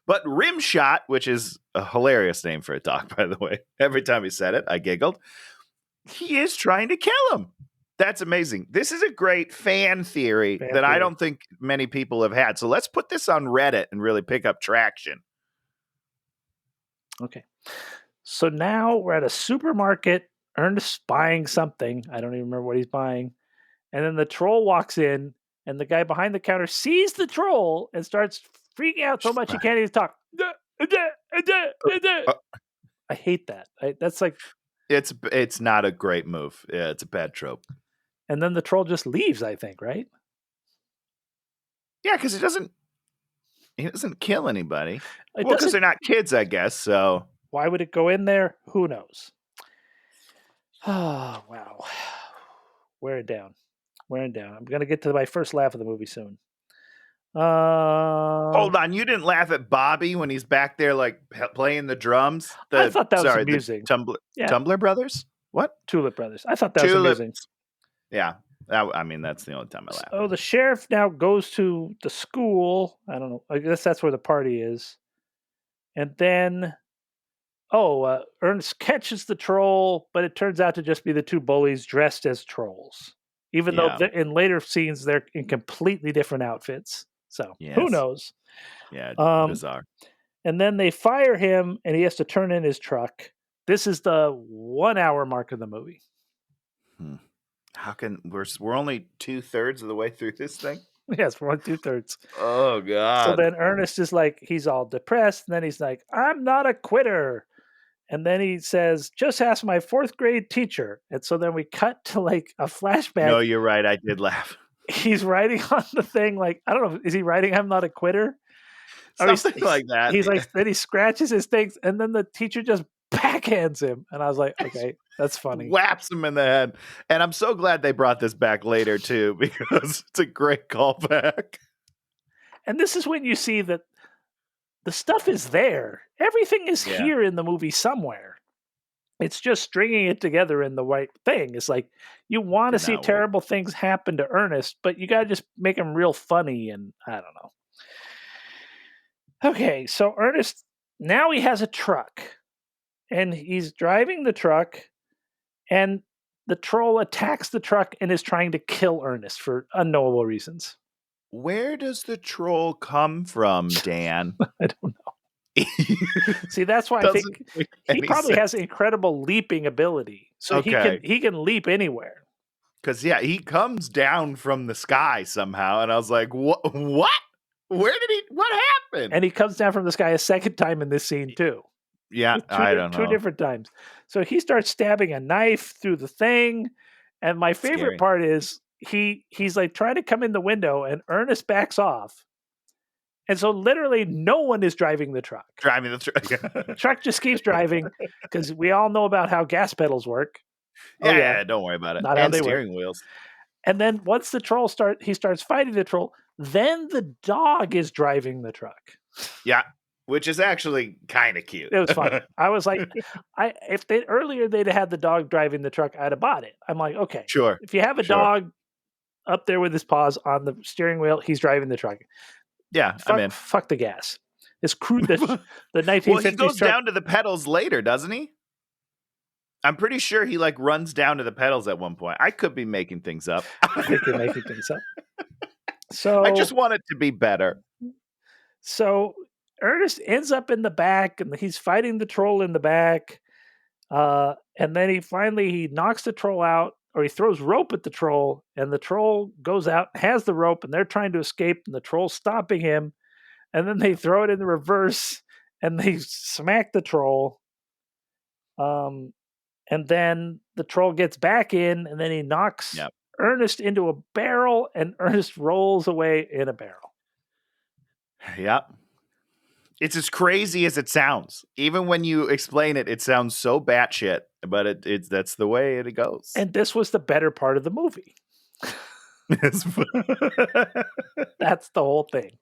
Rimshot, which is a hilarious name for a dog, by the way. Every time he said it, I giggled. He is trying to kill him. That's amazing. This is a great fan theory that I don't think many people have had. So let's put this on Reddit and really pick up traction. Okay. So now we're at a supermarket. Ernest's buying something. I don't even remember what he's buying. And then the troll walks in, and the guy behind the counter sees the troll and starts freaking out so much he can't even talk. I hate that. That's like, it's not a great move. Yeah, it's a bad trope. And then the troll just leaves, I think, right? Yeah, because he doesn't kill anybody. Because they're not kids, I guess. So why would it go in there? Who knows? Oh, wow. Wear it down. I'm going to get to my first laugh of the movie soon. Hold on. You didn't laugh at Bobby when he's back there like playing the drums? I thought that was amusing. Tumbler Brothers? What? Tulip Brothers. I thought that was amusing. Yeah. That's the only time I laughed. Oh, the sheriff now goes to the school. I don't know. I guess that's where the party is. And then... Ernest catches the troll, but it turns out to just be the two bullies dressed as trolls. Even though in later scenes, they're in completely different outfits. So, who knows? Yeah, bizarre. And then they fire him, and he has to turn in his truck. This is the 1 hour mark of the movie. How can... We're only 2/3 of the way through this thing? Yes, we're on 2/3. Oh, God. So then Ernest is like, he's all depressed, and then he's like, "I'm not a quitter." And then he says, "Just ask my 4th grade teacher." And so then we cut to like a flashback. No, you're right. I did laugh. He's writing on the thing like, I don't know, is he writing "I'm not a quitter"? Something like that. He's like, then he scratches his things, and then the teacher just backhands him. And I was like, okay, that's funny. Whaps him in the head. And I'm so glad they brought this back later too, because it's a great callback. And this is when you see that the stuff is there. Everything is here in the movie somewhere. It's just stringing it together in the right thing. It's like you want to see terrible things happen to Ernest, but you got to just make him real funny. And I don't know. Okay, so Ernest, now he has a truck. And he's driving the truck. And the troll attacks the truck and is trying to kill Ernest for unknowable reasons. Where does the troll come from, Dan? I don't know. See, that's why I think he probably has incredible leaping ability. So he can leap anywhere. Because, he comes down from the sky somehow. And I was like, what? What happened? And he comes down from the sky a second time in this scene, too. Yeah, I don't know. 2 different times. So he starts stabbing a knife through the thing. And my favorite part is he's like trying to come in the window, and Ernest backs off. And so literally no one is driving the truck. The truck just keeps driving because we all know about how gas pedals work. Don't worry about it. Not and steering wheels. And then once the troll starts fighting the troll, then the dog is driving the truck. Yeah, which is actually kind of cute. It was fun. I was like, if they'd had the dog driving the truck, I'd have bought it. I'm like, okay, sure. If you have a dog up there with his paws on the steering wheel, he's driving the truck. Yeah, I'm in. Fuck the gas. This crude, the 1950s. Well, he goes down to the pedals later, doesn't he? I'm pretty sure he like runs down to the pedals at one point. I could be making things up. I think you're making things up. So I just want it to be better. So Ernest ends up in the back, and he's fighting the troll in the back. And then he knocks the troll out, or he throws rope at the troll, and the troll goes out, has the rope, and they're trying to escape, and the troll's stopping him. And then they throw it in the reverse, and they smack the troll. And then the troll gets back in, and then he knocks Ernest into a barrel, and Ernest rolls away in a barrel. Yep. It's as crazy as it sounds. Even when you explain it, it sounds so batshit, but that's the way it goes. And this was the better part of the movie. That's the whole thing.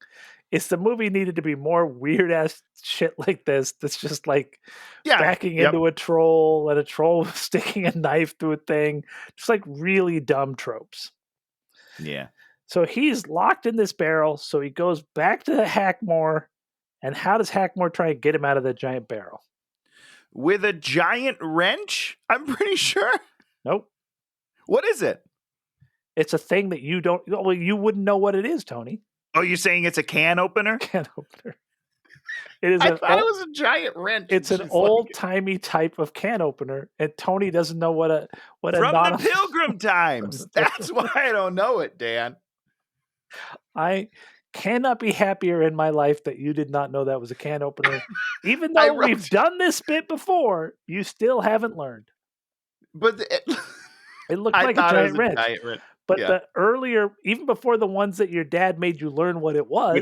is the movie needed to be more weird ass shit like this. That's just like Yeah. backing Yep. into a troll and a troll sticking a knife through a thing. Just like really dumb tropes. Yeah. So he's locked in this barrel. So he goes back to Hackmore. And how does Hackmore try and get him out of that giant barrel? With a giant wrench, I'm pretty sure. Nope. What is it? It's a thing that you don't. Well, you wouldn't know what it is, Tony. Oh, you're saying it's a can opener? Can opener. It is. I thought it was a giant wrench. It's an old timey type of can opener, and Tony doesn't know what a from non- the Pilgrim times. That's why I don't know it, Dan. I cannot be happier in my life that you did not know that was a can opener. Even though we've done this bit before, you still haven't learned. But it looked like a giant wrench. But yeah. the earlier, even before the ones that your dad made you learn what it was,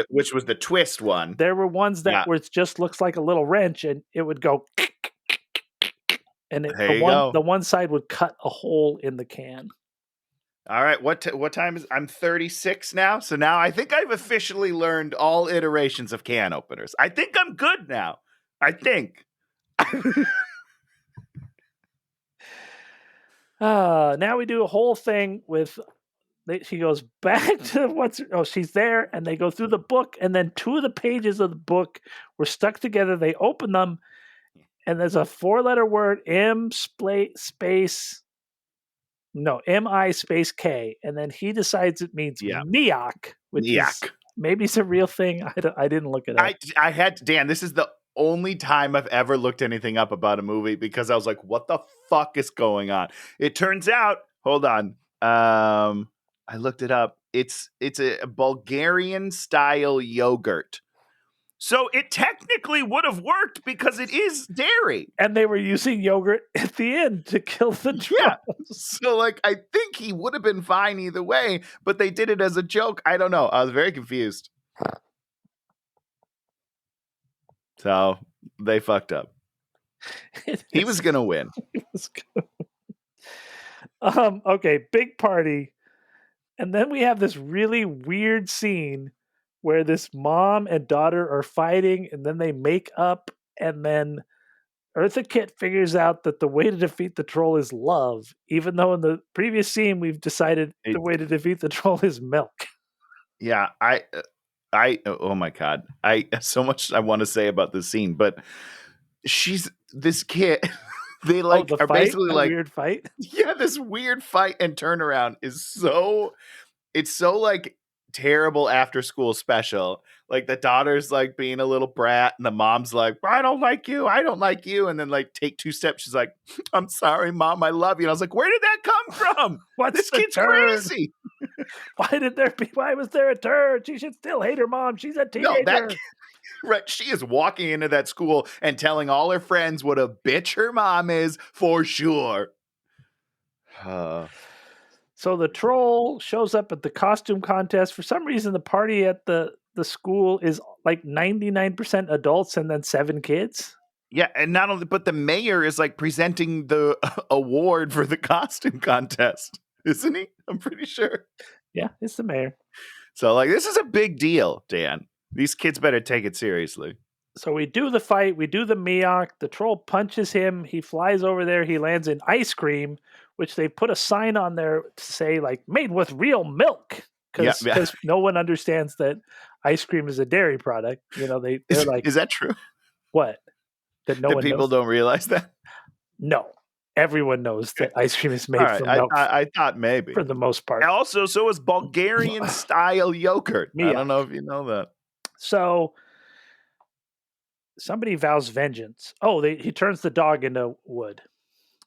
which was the twist one. There were ones that were just looks like a little wrench, and it would go, and the one side would cut a hole in the can. All right, what time is? I'm 36 now, so now I think I've officially learned all iterations of can openers. I think I'm good now. I think. Now we do a whole thing with. She goes back to she's there, and they go through the book, and then 2 of the pages of the book were stuck together. They open them, and there's a 4-letter word M space K, and then he decides it means Miak, which is maybe it's a real thing. I didn't look it up. I had Dan. This is the only time I've ever looked anything up about a movie because I was like, "What the fuck is going on?" It turns out, hold on, I looked it up. It's a Bulgarian style yogurt. So it technically would have worked because it is dairy. And they were using yogurt at the end to kill the trolls. Yeah. So I think he would have been fine either way, but they did it as a joke. I don't know. I was very confused. So they fucked up. He was going to win. Okay, big party. And then we have this really weird scene where this mom and daughter are fighting, and then they make up, and then Eartha Kitt figures out that the way to defeat the troll is love, even though in the previous scene we've decided the way to defeat the troll is milk. Yeah, oh my God. So much I want to say about this scene, but this kid, they are basically like weird fight. Yeah, this weird fight and turnaround is so terrible after school special. Like the daughter's being a little brat, and the mom's like, I don't like you, and then take 2 steps, she's like, I'm sorry, Mom, I love you. And I was like, where did that come from? This kid's crazy. Why was there a turd? She should still hate her mom. She's a teenager. Right, she is walking into that school and telling all her friends what a bitch her mom is for sure. So the troll shows up at the costume contest. For some reason, the party at the school is 99% adults and then 7 kids. Yeah, and not only, but the mayor is presenting the award for the costume contest, isn't he? I'm pretty sure. Yeah, it's the mayor. So this is a big deal, Dan. These kids better take it seriously. So we do the fight. We do the Miak. The troll punches him. He flies over there. He lands in ice cream, which they put a sign on there to say made with real milk. Because no one understands that ice cream is a dairy product. They're is that true? What? That no one people knows? Don't realize that? No. Everyone knows that ice cream is made from milk. I thought maybe. For the most part. Also, so is Bulgarian style yogurt. Miak. I don't know if you know that. So somebody vows vengeance. Oh, he turns the dog into wood.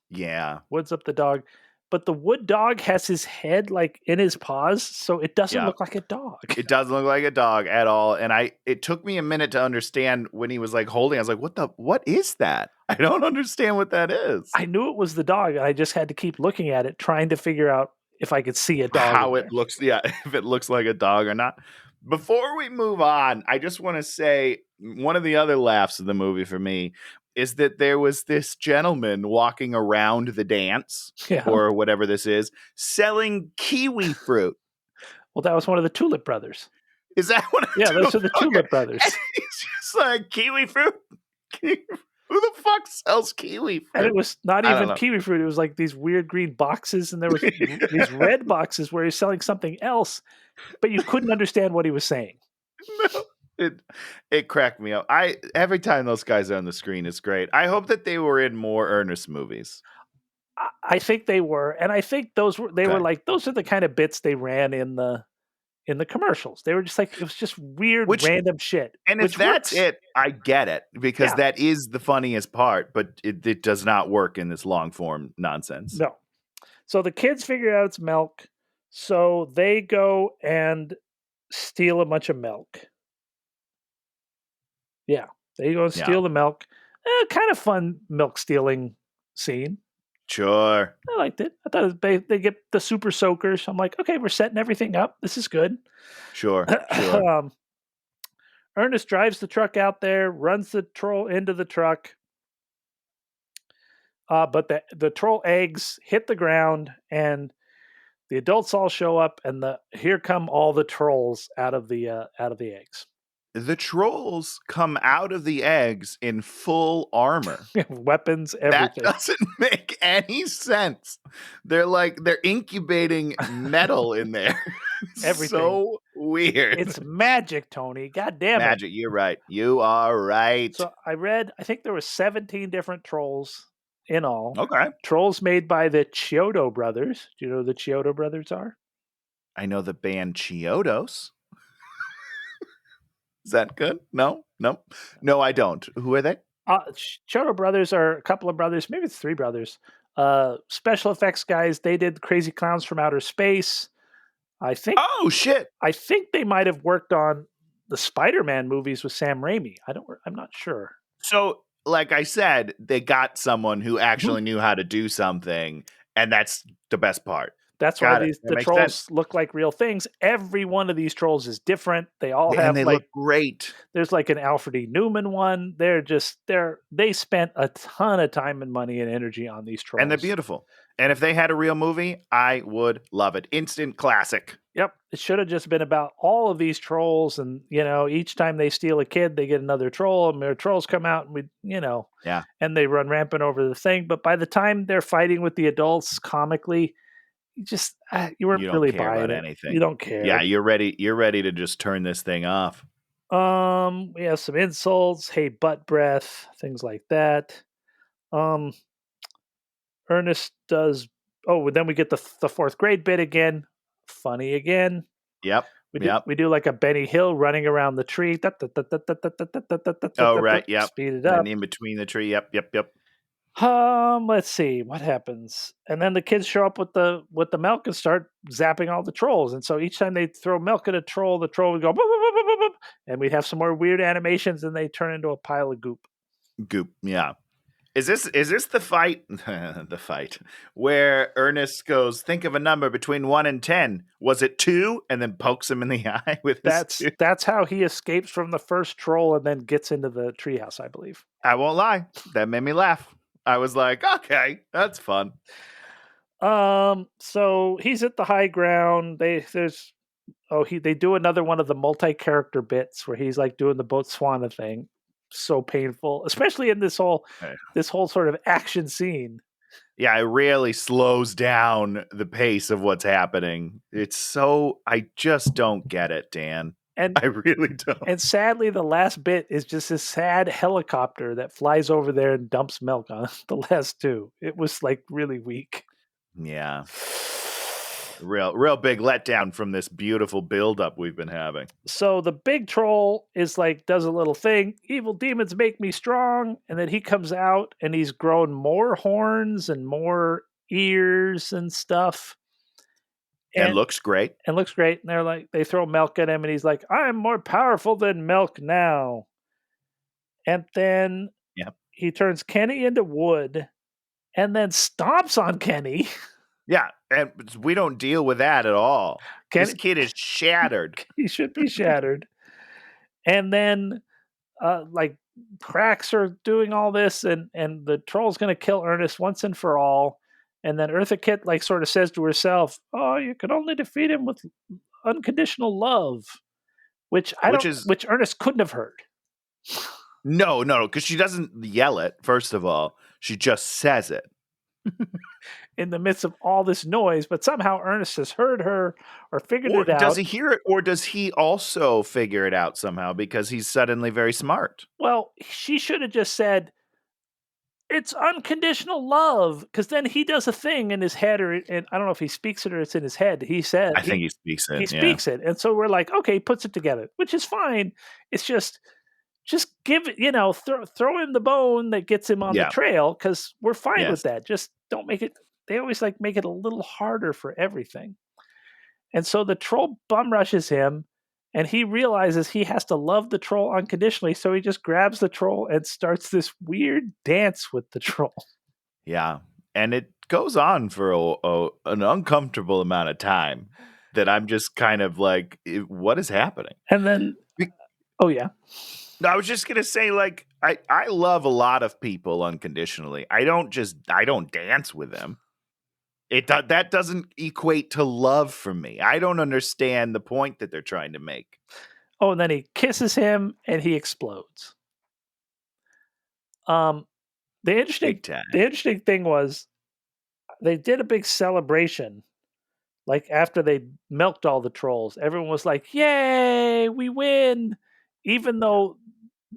Yeah. Woods up the dog. But the wood dog has his head in his paws, so it doesn't look like a dog. It doesn't look like a dog at all. And it took me a minute to understand when he was holding. I was like, what is that? I don't understand what that is. I knew it was the dog, and I just had to keep looking at it, trying to figure out if I could see a dog. How it looks, if it looks like a dog or not. Before we move on, I just want to say one of the other laughs of the movie for me is that there was this gentleman walking around the dance or whatever this is, selling kiwi fruit. Well, that was one of the Tulip Brothers. Is that what I'm Yeah, those are the doing? Okay. Tulip Brothers. And he's just like, kiwi fruit? Who the fuck sells kiwi And it fruit? was not I don't even know. kiwi fruit. It was like these weird green boxes, and there was these red boxes where he's selling something else, but you couldn't understand what he was saying. No. It cracked me up. Every time those guys are on the screen, it's great. I hope that they were in more Ernest movies. I think they were, and I think those were Okay. like those are the kind of bits they ran in the commercials. They were just like it was just weird random shit. And if Which that's works. it, I get it because Yeah. that is the funniest part, but it does not work in this long form nonsense. No. So the kids figure out it's milk, so they go and steal a bunch of milk. Yeah, they go and Yeah. steal the milk. Kind of fun milk stealing scene. Sure. I liked it. I thought they get the super soakers. I'm like, okay, we're setting everything up. This is good. Sure. Sure. Ernest drives the truck out there, runs the troll into the truck. But the troll eggs hit the ground, and the adults all show up, and here come all the trolls out of the eggs. The trolls come out of the eggs in full armor. Weapons, That everything. doesn't make any sense. They're incubating metal in there. Everything. So weird. It's magic, Tony. God damn it. Magic. You're right. You are right. So I think there were 17 different trolls in all. Okay. Trolls made by the Chiodo Brothers. Do you know who the Chiodo Brothers are? I know the band Chiodos. Is that good? No, I don't. Who are they? Chiodo Brothers are a couple of brothers, maybe it's 3 brothers. Special effects guys. They did Crazy Clowns from Outer Space. I think. Oh shit! I think they might have worked on the Spider-Man movies with Sam Raimi. I'm not sure. So, like I said, they got someone who actually knew how to do something, and that's the best part. That's why the trolls look like real things. Every one of these trolls is different. They all have they look great. There's like an Alfred E. Newman one. They spent a ton of time and money and energy on these trolls. And they're beautiful. And if they had a real movie, I would love it. Instant classic. Yep. It should have just been about all of these trolls, and each time they steal a kid, they get another troll, and their trolls come out, and and they run rampant over the thing. But by the time they're fighting with the adults comically, you weren't really buying anything. You don't care. Yeah, you're ready to just turn this thing off. We have some insults, hey, butt breath, things like that. Ernest does. Oh, then we get the 4th grade bit again. Funny again. Yep. We do like a Benny Hill running around the tree. Oh, right. Yep. Speed it up. And in between the tree. Yep. Let's see what happens. And then the kids show up with the milk and start zapping all the trolls. And so each time they throw milk at a troll, the troll would go, boop, boop, boop, boop, boop, and we'd have some more weird animations, and they turn into a pile of goop. Yeah. Is this the fight? The fight where Ernest goes, think of a number between 1 and 10. Was it 2? And then pokes him in the eye with that's how he escapes from the first troll and then gets into the treehouse, I believe. I won't lie. That made me laugh. I was like, okay, that's fun. So he's at the high ground. They do another one of the multi-character bits where he's like doing the Botswana thing. So painful, especially in this whole sort of action scene. Yeah, it really slows down the pace of what's happening. I just don't get it, Dan. And I really don't. And sadly, the last bit is just this sad helicopter that flies over there and dumps milk on the last 2. It was like really weak. Yeah. Real big letdown from this beautiful buildup we've been having. So the big troll is like, does a little thing. Evil demons make me strong. And then he comes out and he's grown more horns and more ears and stuff. And looks great. And they're like, they throw milk at him and he's like, I'm more powerful than milk now. And then he turns Kenny into wood and then stomps on Kenny. Yeah, and we don't deal with that at all. This kid is shattered. He should be shattered. And then, cracks are doing all this, and the troll's going to kill Ernest once and for all. And then Eartha Kitt, sort of says to herself, oh, you can only defeat him with unconditional love. which Which is which Ernest couldn't have heard. no, because she doesn't yell it. First of all, she just says it. In the midst of all this noise, but somehow Ernest has heard her or figured Or it does out. he hear it, or does he also figure it out somehow because he's suddenly very smart? Well, she should have just said, it's unconditional love, because then he does a thing in his head, and I don't know if he speaks it or it's in his head. He said I think he speaks he it. Yeah, speaks it, and so we're like, okay, he puts it together, which is fine. It's just give it, throw him the bone that gets him on the yeah, trail, because we're fine with yes. that. Just don't make it. They always like make it a little harder for everything, and so the troll bum rushes him. And he realizes he has to love the troll unconditionally, so he just grabs the troll and starts this weird dance with the troll. Yeah, and it goes on for an uncomfortable amount of time that I'm just kind of like, what is happening? And then, Be- oh yeah, I was just gonna say, like, I love a lot of people unconditionally. I don't dance with them. That doesn't equate to love for me. I don't understand the point that they're trying to make. oh, and then he kisses him and he explodes. Um, the Big time. interesting thing was they did a big celebration. Like after they milked all the trolls, everyone was like, "Yay, we win!" Even though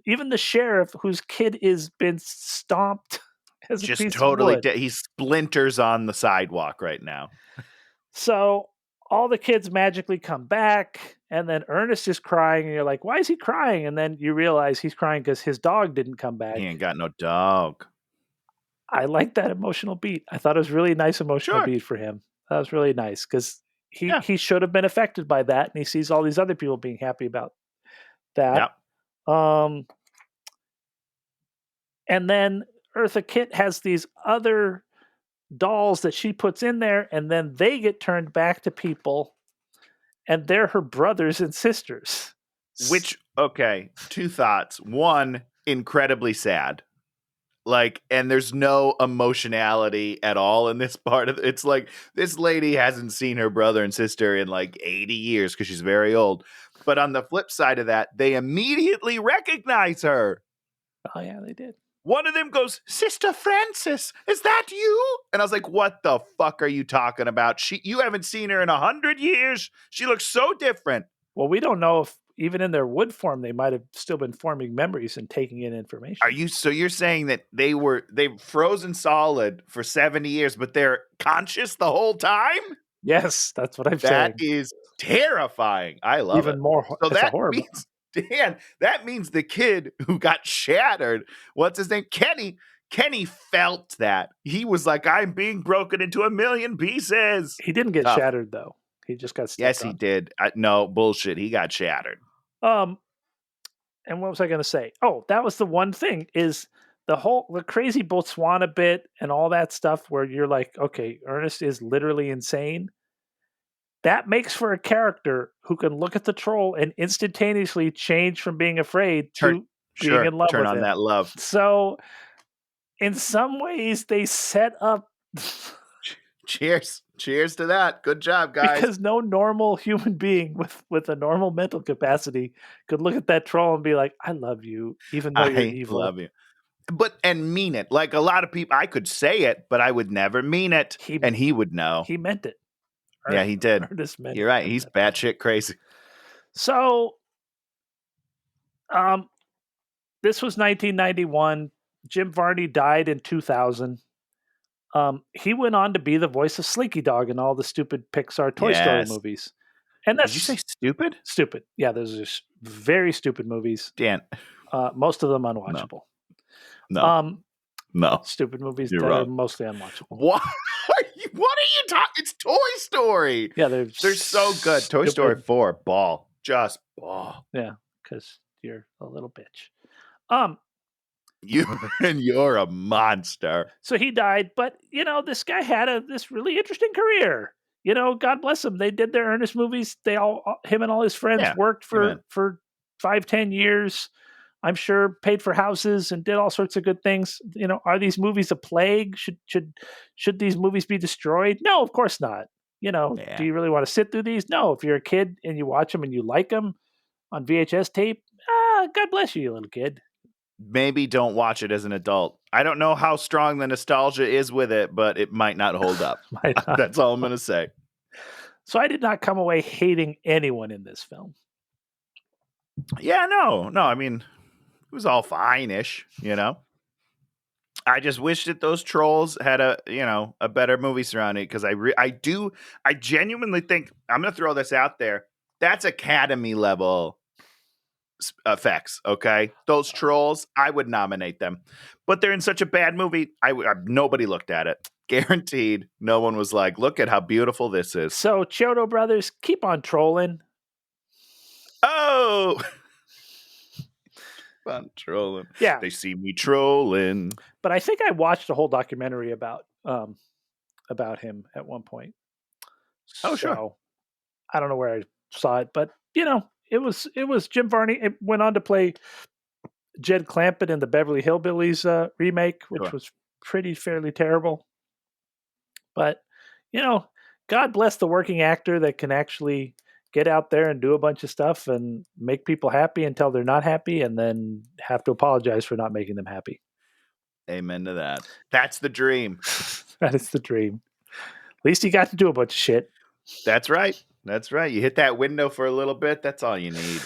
even the sheriff, whose kid is been stomped as a Just piece of totally wood. he splinters on the sidewalk right now. So all the kids magically come back, and then Ernest is crying, and you're like, "Why is he crying?" And then you realize he's crying because his dog didn't come back. He ain't got no dog. I like that emotional beat. I thought it was really a nice emotional Sure. beat for him. That was really nice because Yeah. he should have been affected by that, and he sees all these other people being happy about that. Yep. And then Eartha Kitt has these other dolls that she puts in there, and then they get turned back to people, and they're her brothers and sisters. Which, okay, two thoughts. One, incredibly sad. Like, and there's no emotionality at all in this part of it. It's like this lady hasn't seen her brother and sister in like 80 years because she's very old. But on the flip side of that, they immediately recognize her. Oh yeah, they did. One of them goes, "Sister Frances, is that you?" And I was like, "What the fuck are you talking about? You haven't seen her in 100 years. She looks so different." Well, we don't know if even in their wood form they might have still been forming memories and taking in information. You're saying that they've frozen solid for 70 years, but they're conscious the whole time? Yes, that's what I'm That saying. is terrifying. I love Even it. more, So it's a that horror book. means, Dan, that means the kid who got shattered, what's his name? Kenny felt that. He was like, I'm being broken into a million pieces. He didn't get Tough. shattered though. He just got stepped Yes, he on. did. No, bullshit. He got shattered. And what was I going to say? Oh, that was the one thing is the crazy Botswana bit and all that stuff where you're like, okay, Ernest is literally insane. That makes for a character who can look at the troll and instantaneously change from being afraid to being in love Turn with on him. that love. So, in some ways, they set up. Cheers to that. Good job, guys. Because no normal human being with a normal mental capacity could look at that troll and be like, "I love you," even though you're evil. I love you. And mean it. Like a lot of people, I could say it, but I would never mean it. And he would know. He meant it. Yeah, he did. Ernest meant You're right. He's batshit crazy. So, this was 1991. Jim Varney died in 2000. He went on to be the voice of Slinky Dog in all the stupid Pixar Toy Story movies. And that's Did you say stupid? Stupid. Yeah, those are just very stupid movies. Dan. Most of them unwatchable. No. No. Stupid movies You're that wrong. are mostly unwatchable. What are you talking? It's Toy Story. Yeah, they're so good. Toy Story 4, ball. Just ball. Yeah, because you're a little bitch. You're a monster. So he died, but this guy had this really interesting career. God bless him. They did their Ernest movies. Him and all his friends worked for 5-10 years. I'm sure paid for houses and did all sorts of good things. Are these movies a plague? Should these movies be destroyed? No, of course not. Do you really want to sit through these? No. If you're a kid and you watch them and you like them, on VHS tape, God bless you, you little kid. Maybe don't watch it as an adult. I don't know how strong the nostalgia is with it, but it might not hold up. Might not. That's all I'm going to say. So I did not come away hating anyone in this film. Yeah, no. I mean, it was all fine-ish, you know. I just wish that those trolls had a better movie surrounding it, because I genuinely think, I'm going to throw this out there. That's Academy level effects. Okay, those trolls, I would nominate them, but they're in such a bad movie. Nobody looked at it. Guaranteed, no one was like, "Look at how beautiful this is." So Chiodo Brothers, keep on trolling. Oh. Fun trolling. Yeah. They see me trolling. But I think I watched a whole documentary about him at one point. Oh, sure. So I don't know where I saw it, but it was Jim Varney. It went on to play Jed Clampett in the Beverly Hillbillies remake, which was fairly terrible. But God bless the working actor that can actually get out there and do a bunch of stuff and make people happy until they're not happy, and then have to apologize for not making them happy. Amen to that. That's the dream. That is the dream. At least you got to do a bunch of shit. That's right. You hit that window for a little bit. That's all you need.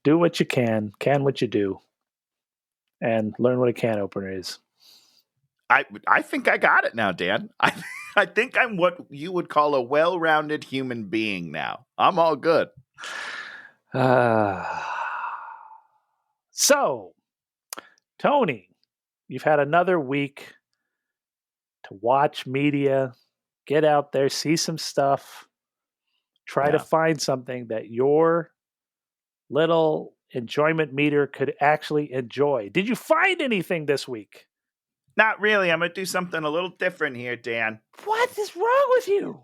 Do what you can what you do, and learn what a can opener is. I think I got it now, Dan. I think I'm what you would call a well-rounded human being now. I'm all good. So, Tony, you've had another week to watch media, get out there, see some stuff, try to find something that your little enjoyment meter could actually enjoy. Did you find anything this week? Not really. I'm going to do something a little different here, Dan. What is wrong with you?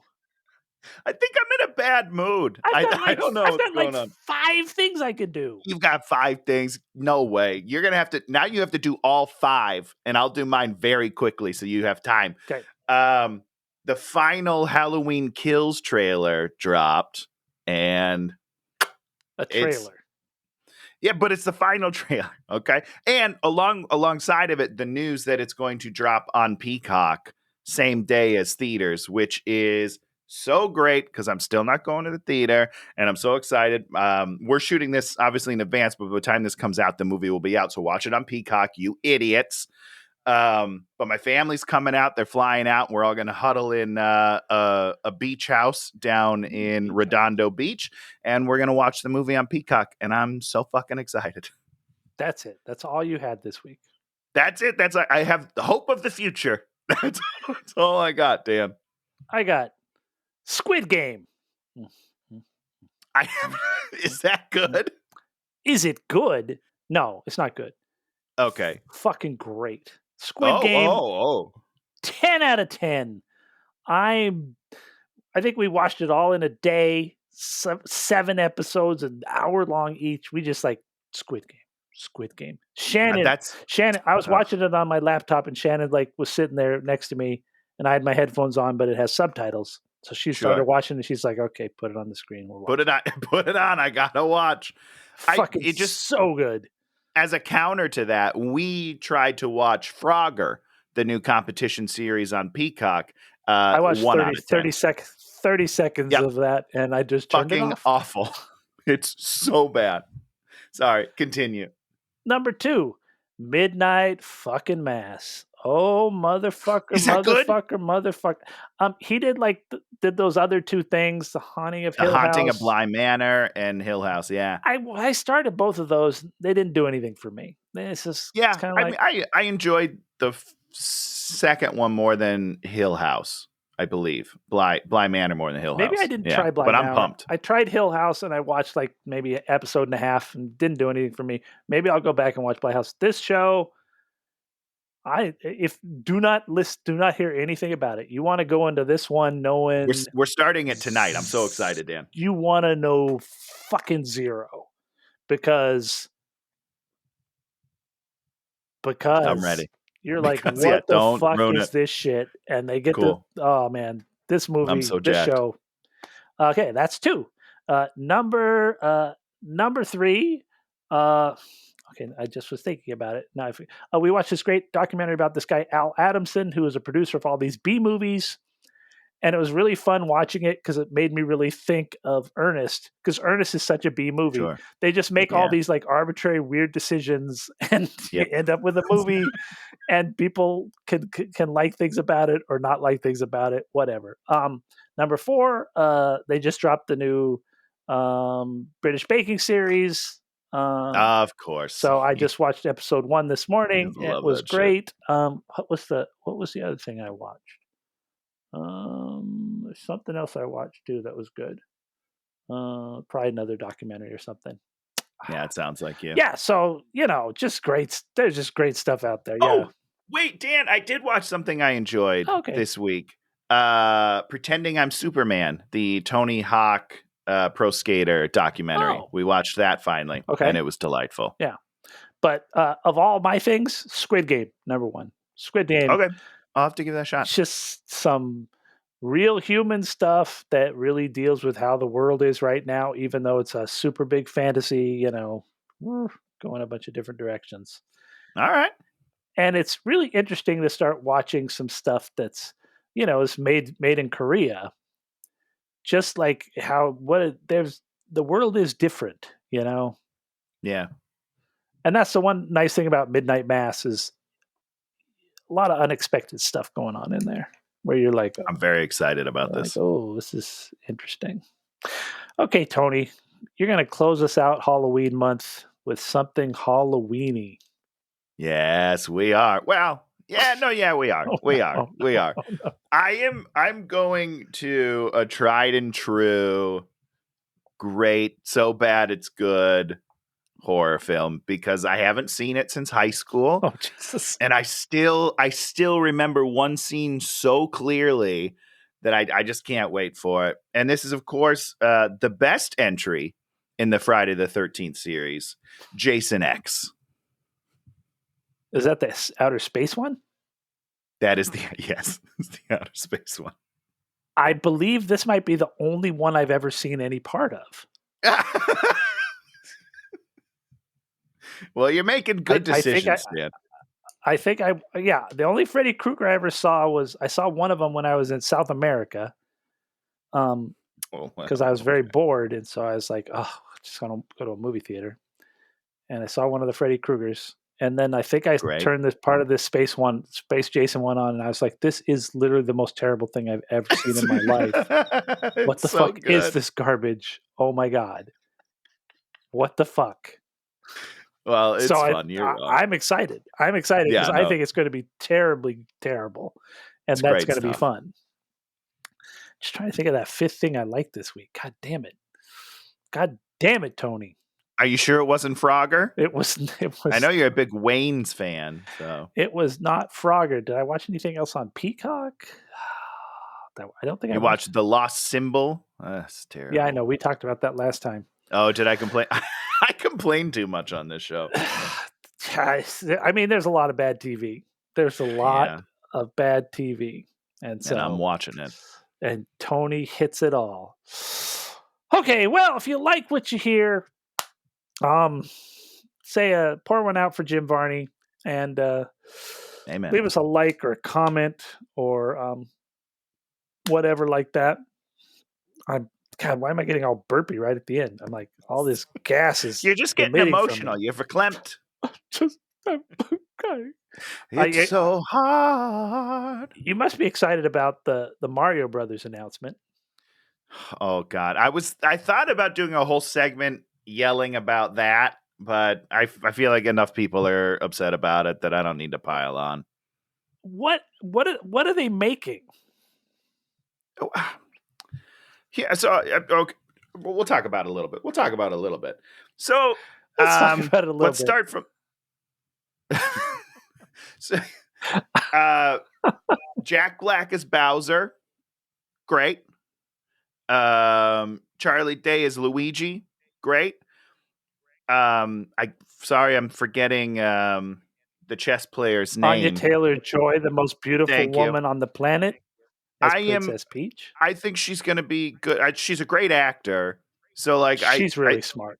I think I'm in a bad mood. I don't know what's going on. 5 things I could do. You've got 5 things. No way. You're going to have to, now you have to do all 5, and I'll do mine very quickly so you have time. Okay. The final Halloween Kills trailer dropped, and a trailer. Yeah, but it's the final trailer, okay? And alongside of it, the news that it's going to drop on Peacock same day as theaters, which is so great because I'm still not going to the theater, and I'm so excited. We're shooting this obviously in advance, but by the time this comes out, the movie will be out. So watch it on Peacock, you idiots. But my family's coming out. They're flying out. We're all going to huddle in a beach house down in Redondo Beach, and we're going to watch the movie on Peacock, and I'm so fucking excited. That's it. That's all you had this week. That's it. I have the hope of the future. That's all I got, Dan. I got Squid Game. Is that good? Is it good? No, it's not good. Okay. Fucking great. Squid Game. 10 out of 10. I think we watched it all in a day. 7 episodes, an hour long each. We just like Squid Game. Shannon. I was watching it on my laptop, and Shannon was sitting there next to me, and I had my headphones on, but it has subtitles. So she started watching, and she's like, "Okay, put it on the screen. We'll watch Put it on. I gotta watch." Fucking just so good. As a counter to that, we tried to watch Frogger, the new competition series on Peacock. I watched 30 seconds of that, and I just turned it off. Awful. It's so bad. Sorry, continue. Number 2, Midnight fucking Mass. Oh, motherfucker, motherfucker. He did did those other 2 things, The Haunting of Hill House. The Haunting of Bly Manor and Hill House, yeah. I started both of those. They didn't do anything for me. It's just I enjoyed the second one more than Hill House, I believe. Bly Manor more than Hill House. Maybe I didn't try Bly Manor. But I'm pumped. I tried Hill House, and I watched maybe an episode and a half and didn't do anything for me. Maybe I'll go back and watch Bly House. This show, do not hear anything about it. You want to go into this one knowing we're starting it tonight. I'm so excited, Dan. You want to know fucking zero because I'm ready. You're like, what the fuck is this shit? And they get oh man, this movie, this show. Okay, that's 2. Number number 3, okay, I just was thinking about it. Now, we watched this great documentary about this guy, Al Adamson, who is a producer of all these B movies. And it was really fun watching it because it made me really think of Ernest, because Ernest is such a B movie. Sure. They just make all Yeah. these like arbitrary, weird decisions, and you Yep. end up with a movie, and people can like things about it or not like things about it, whatever. Number 4, they just dropped the new British baking series. Of course. So I just watched episode 1 this morning. I love It was that shit. great. What was the other thing I watched? There's something else I watched too that was good. Probably another documentary or something. Yeah, it sounds like you. Yeah, so just great. There's just great stuff out there. Yeah. Oh, wait, Dan, I did watch something I enjoyed this week. Pretending I'm Superman, the Tony Hawk pro skater documentary. Oh. We watched that finally, and it was delightful. Yeah, but of all my things, Squid Game, number 1. Squid Game. Okay, I'll have to give that a shot. Just some real human stuff that really deals with how the world is right now, even though it's a super big fantasy, going a bunch of different directions. All right. And it's really interesting to start watching some stuff that's, is made in Korea. Just like how the world is different, Yeah. And that's the one nice thing about Midnight Mass is a lot of unexpected stuff going on in there where you're like, I'm very excited about this. Like, oh, this is interesting. Okay, Tony, you're going to close us out Halloween month with something Halloweeny. Yes, we are. Well, we are. We are. No. I'm going to a tried and true, great, so bad it's good horror film because I haven't seen it since high school. Oh, Jesus. And I still remember one scene so clearly that I just can't wait for it. And this is, of course, the best entry in the Friday the 13th series, Jason X. Is that the outer space one? That is it's the outer space one. I believe this might be the only one I've ever seen any part of. Well, you're making good decisions, Dan. The only Freddy Krueger I ever saw I saw one of them when I was in South America. Because I was very bored, and so I was like, oh, just gonna go to a movie theater. And I saw one of the Freddy Kruegers. And then I think I turned this part of this Space Jason one on, and I was like, this is literally the most terrible thing I've ever seen in my life. What the fuck is this garbage? Oh my God. What the fuck? Well, it's fun. I'm excited. Because I think it's going to be terribly terrible. And that's going to be fun. Just trying to think of that 5th thing I liked this week. God damn it, Tony. Are you sure it wasn't Frogger? It was. I know you're a big Wayne's fan, so it was not Frogger. Did I watch anything else on Peacock? I don't think I watched The Lost Symbol. That's terrible. Yeah, I know. We talked about that last time. Oh, did I complain? I complain too much on this show. I mean, there's a lot of bad TV. There's a lot of bad TV, and I'm watching it. And Tony hits it all. Okay, well, if you like what you hear, pour one out for Jim Varney, and Amen. Leave us a like or a comment or whatever like that. God, why am I getting all burpy right at the end? I'm like, all this gas is. You're just getting emotional. You're verklempt. Okay. It's so hard. You must be excited about the Mario Brothers announcement. Oh God, I thought about doing a whole segment yelling about that, but I feel like enough people are upset about it that I don't need to pile on. What are they making? Yeah, so okay, we'll talk about it a little bit. So let's talk about it a little let's bit. Start from. So, Jack Black is Bowser, great. Charlie Day is Luigi, great. I'm forgetting the chess player's name. Anya Taylor-Joy, the most beautiful woman on the planet. As Princess Peach. I think she's going to be good. She's a great actor. So she's really smart.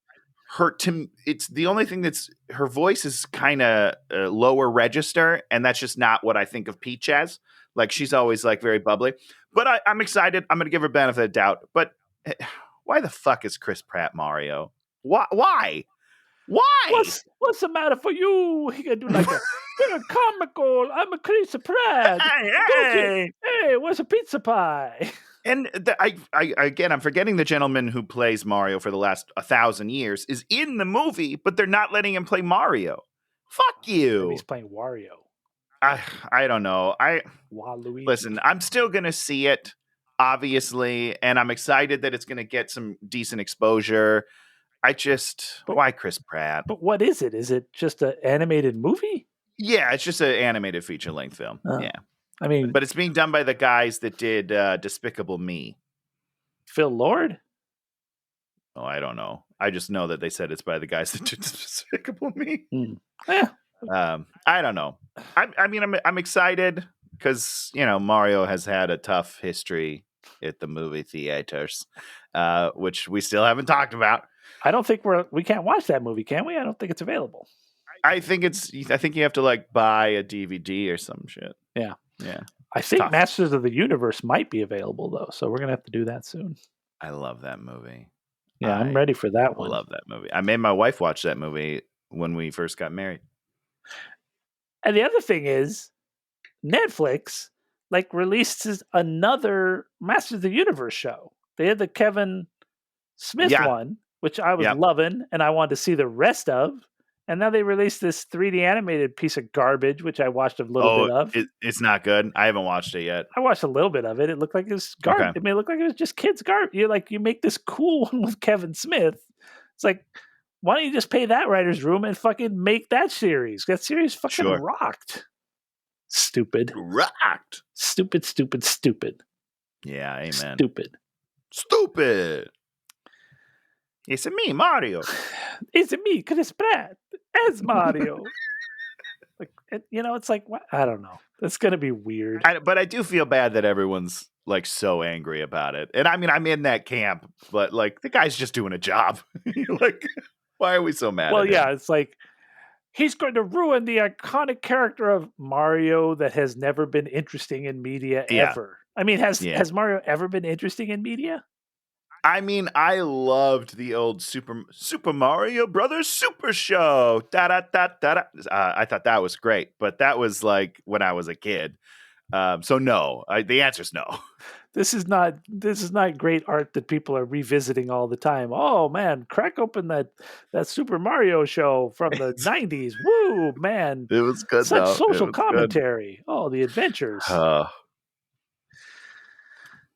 it's the only thing that's her voice is kind of lower register, and that's just not what I think of Peach as. Like she's always like very bubbly, but I'm excited. I'm gonna give her benefit of doubt. But why the fuck is Chris Pratt Mario? Why? What's the matter for you? He can do like a very comical. I'm a Chris Pratt. Hey. Hey, where's a pizza pie? And I again, I'm forgetting the gentleman who plays Mario for the last 1,000 years is in the movie, but they're not letting him play Mario. Fuck you. Maybe he's playing Wario. I don't know. Waluigi. Listen, I'm still gonna see it, obviously, and I'm excited that it's gonna get some decent exposure. Why Chris Pratt? But what is it? Is it just an animated movie? Yeah, it's just an animated feature length film. Oh. Yeah. I mean, But it's being done by the guys that did Despicable Me. Phil Lord? Oh, I don't know. I just know that they said it's by the guys that did Despicable Me. Yeah. I don't know. I mean, I'm excited because, Mario has had a tough history at the movie theaters, which we still haven't talked about. I don't think we can't watch that movie, can we? I don't think it's available. I think you have to like buy a DVD or some shit. Yeah. Yeah. I think Masters of the Universe might be available though, so we're gonna have to do that soon. I love that movie. Yeah, I'm ready for that one. I love that movie. I made my wife watch that movie when we first got married. And the other thing is, Netflix released another Masters of the Universe show. They had the Kevin Smith one, which I was loving, and I wanted to see the rest of. And now they released this 3D animated piece of garbage, which I watched a little bit of. It's not good. I haven't watched it yet. I watched a little bit of it. It looked like it was garbage. Okay. I mean, it looked like it was just kids' garbage. You make this cool one with Kevin Smith. It's like, why don't you just pay that writer's room and fucking make that series? That series fucking rocked. Stupid. Rocked. Stupid. Yeah, amen. Stupid. It's me, Mario. It's me, Chris Pratt, as Mario. It's like, what? I don't know. It's going to be weird. But I do feel bad that everyone's like so angry about it. And I mean, I'm in that camp, but like the guy's just doing a job. Like, why are we so mad? Well, yeah, it's like he's going to ruin the iconic character of Mario that has never been interesting in media ever. I mean, has Mario ever been interesting in media? I mean, I loved the old Super Mario Brothers Super Show. I thought that was great, but that was like when I was a kid. So no, the answer is no. This is not great art that people are revisiting all the time. Oh man, crack open that Super Mario show from the 90s. Woo, man. It was good. Such social commentary. Good. Oh, the adventures.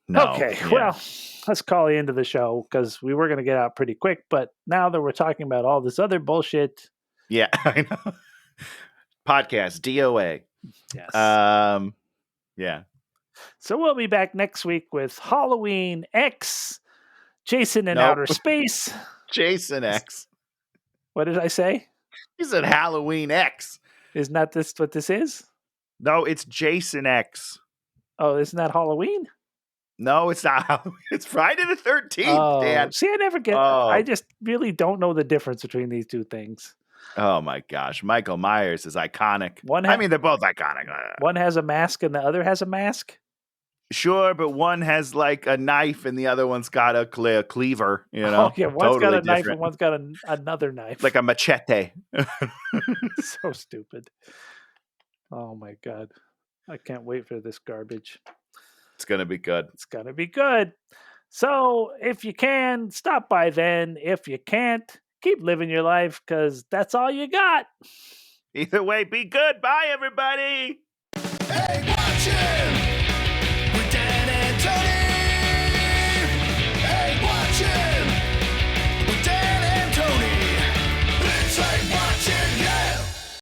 No. Okay, well, let's call the end of the show because we were going to get out pretty quick, but now that we're talking about all this other bullshit. Yeah, I know. Podcast, DOA. Yes. Yeah. So we'll be back next week with Halloween X, Jason in Outer Space. Jason X. What did I say? You said Halloween X. Isn't that this what this is? No, it's Jason X. Oh, isn't that Halloween? No, it's not. It's Friday the 13th, Dan. See, I never get... I just really don't know the difference between these two things. Oh, my gosh. Michael Myers is iconic. They're both iconic. One has a mask and the other has a mask? Sure, but one has like a knife and the other one's got a cleaver, Oh, yeah, one's got a knife and one's got another knife. Like a machete. So stupid. Oh, my God. I can't wait for this garbage. It's going to be good. It's going to be good. So if you can, stop by then. If you can't, keep living your life because that's all you got. Either way, be good. Bye, everybody. Hey, watch it!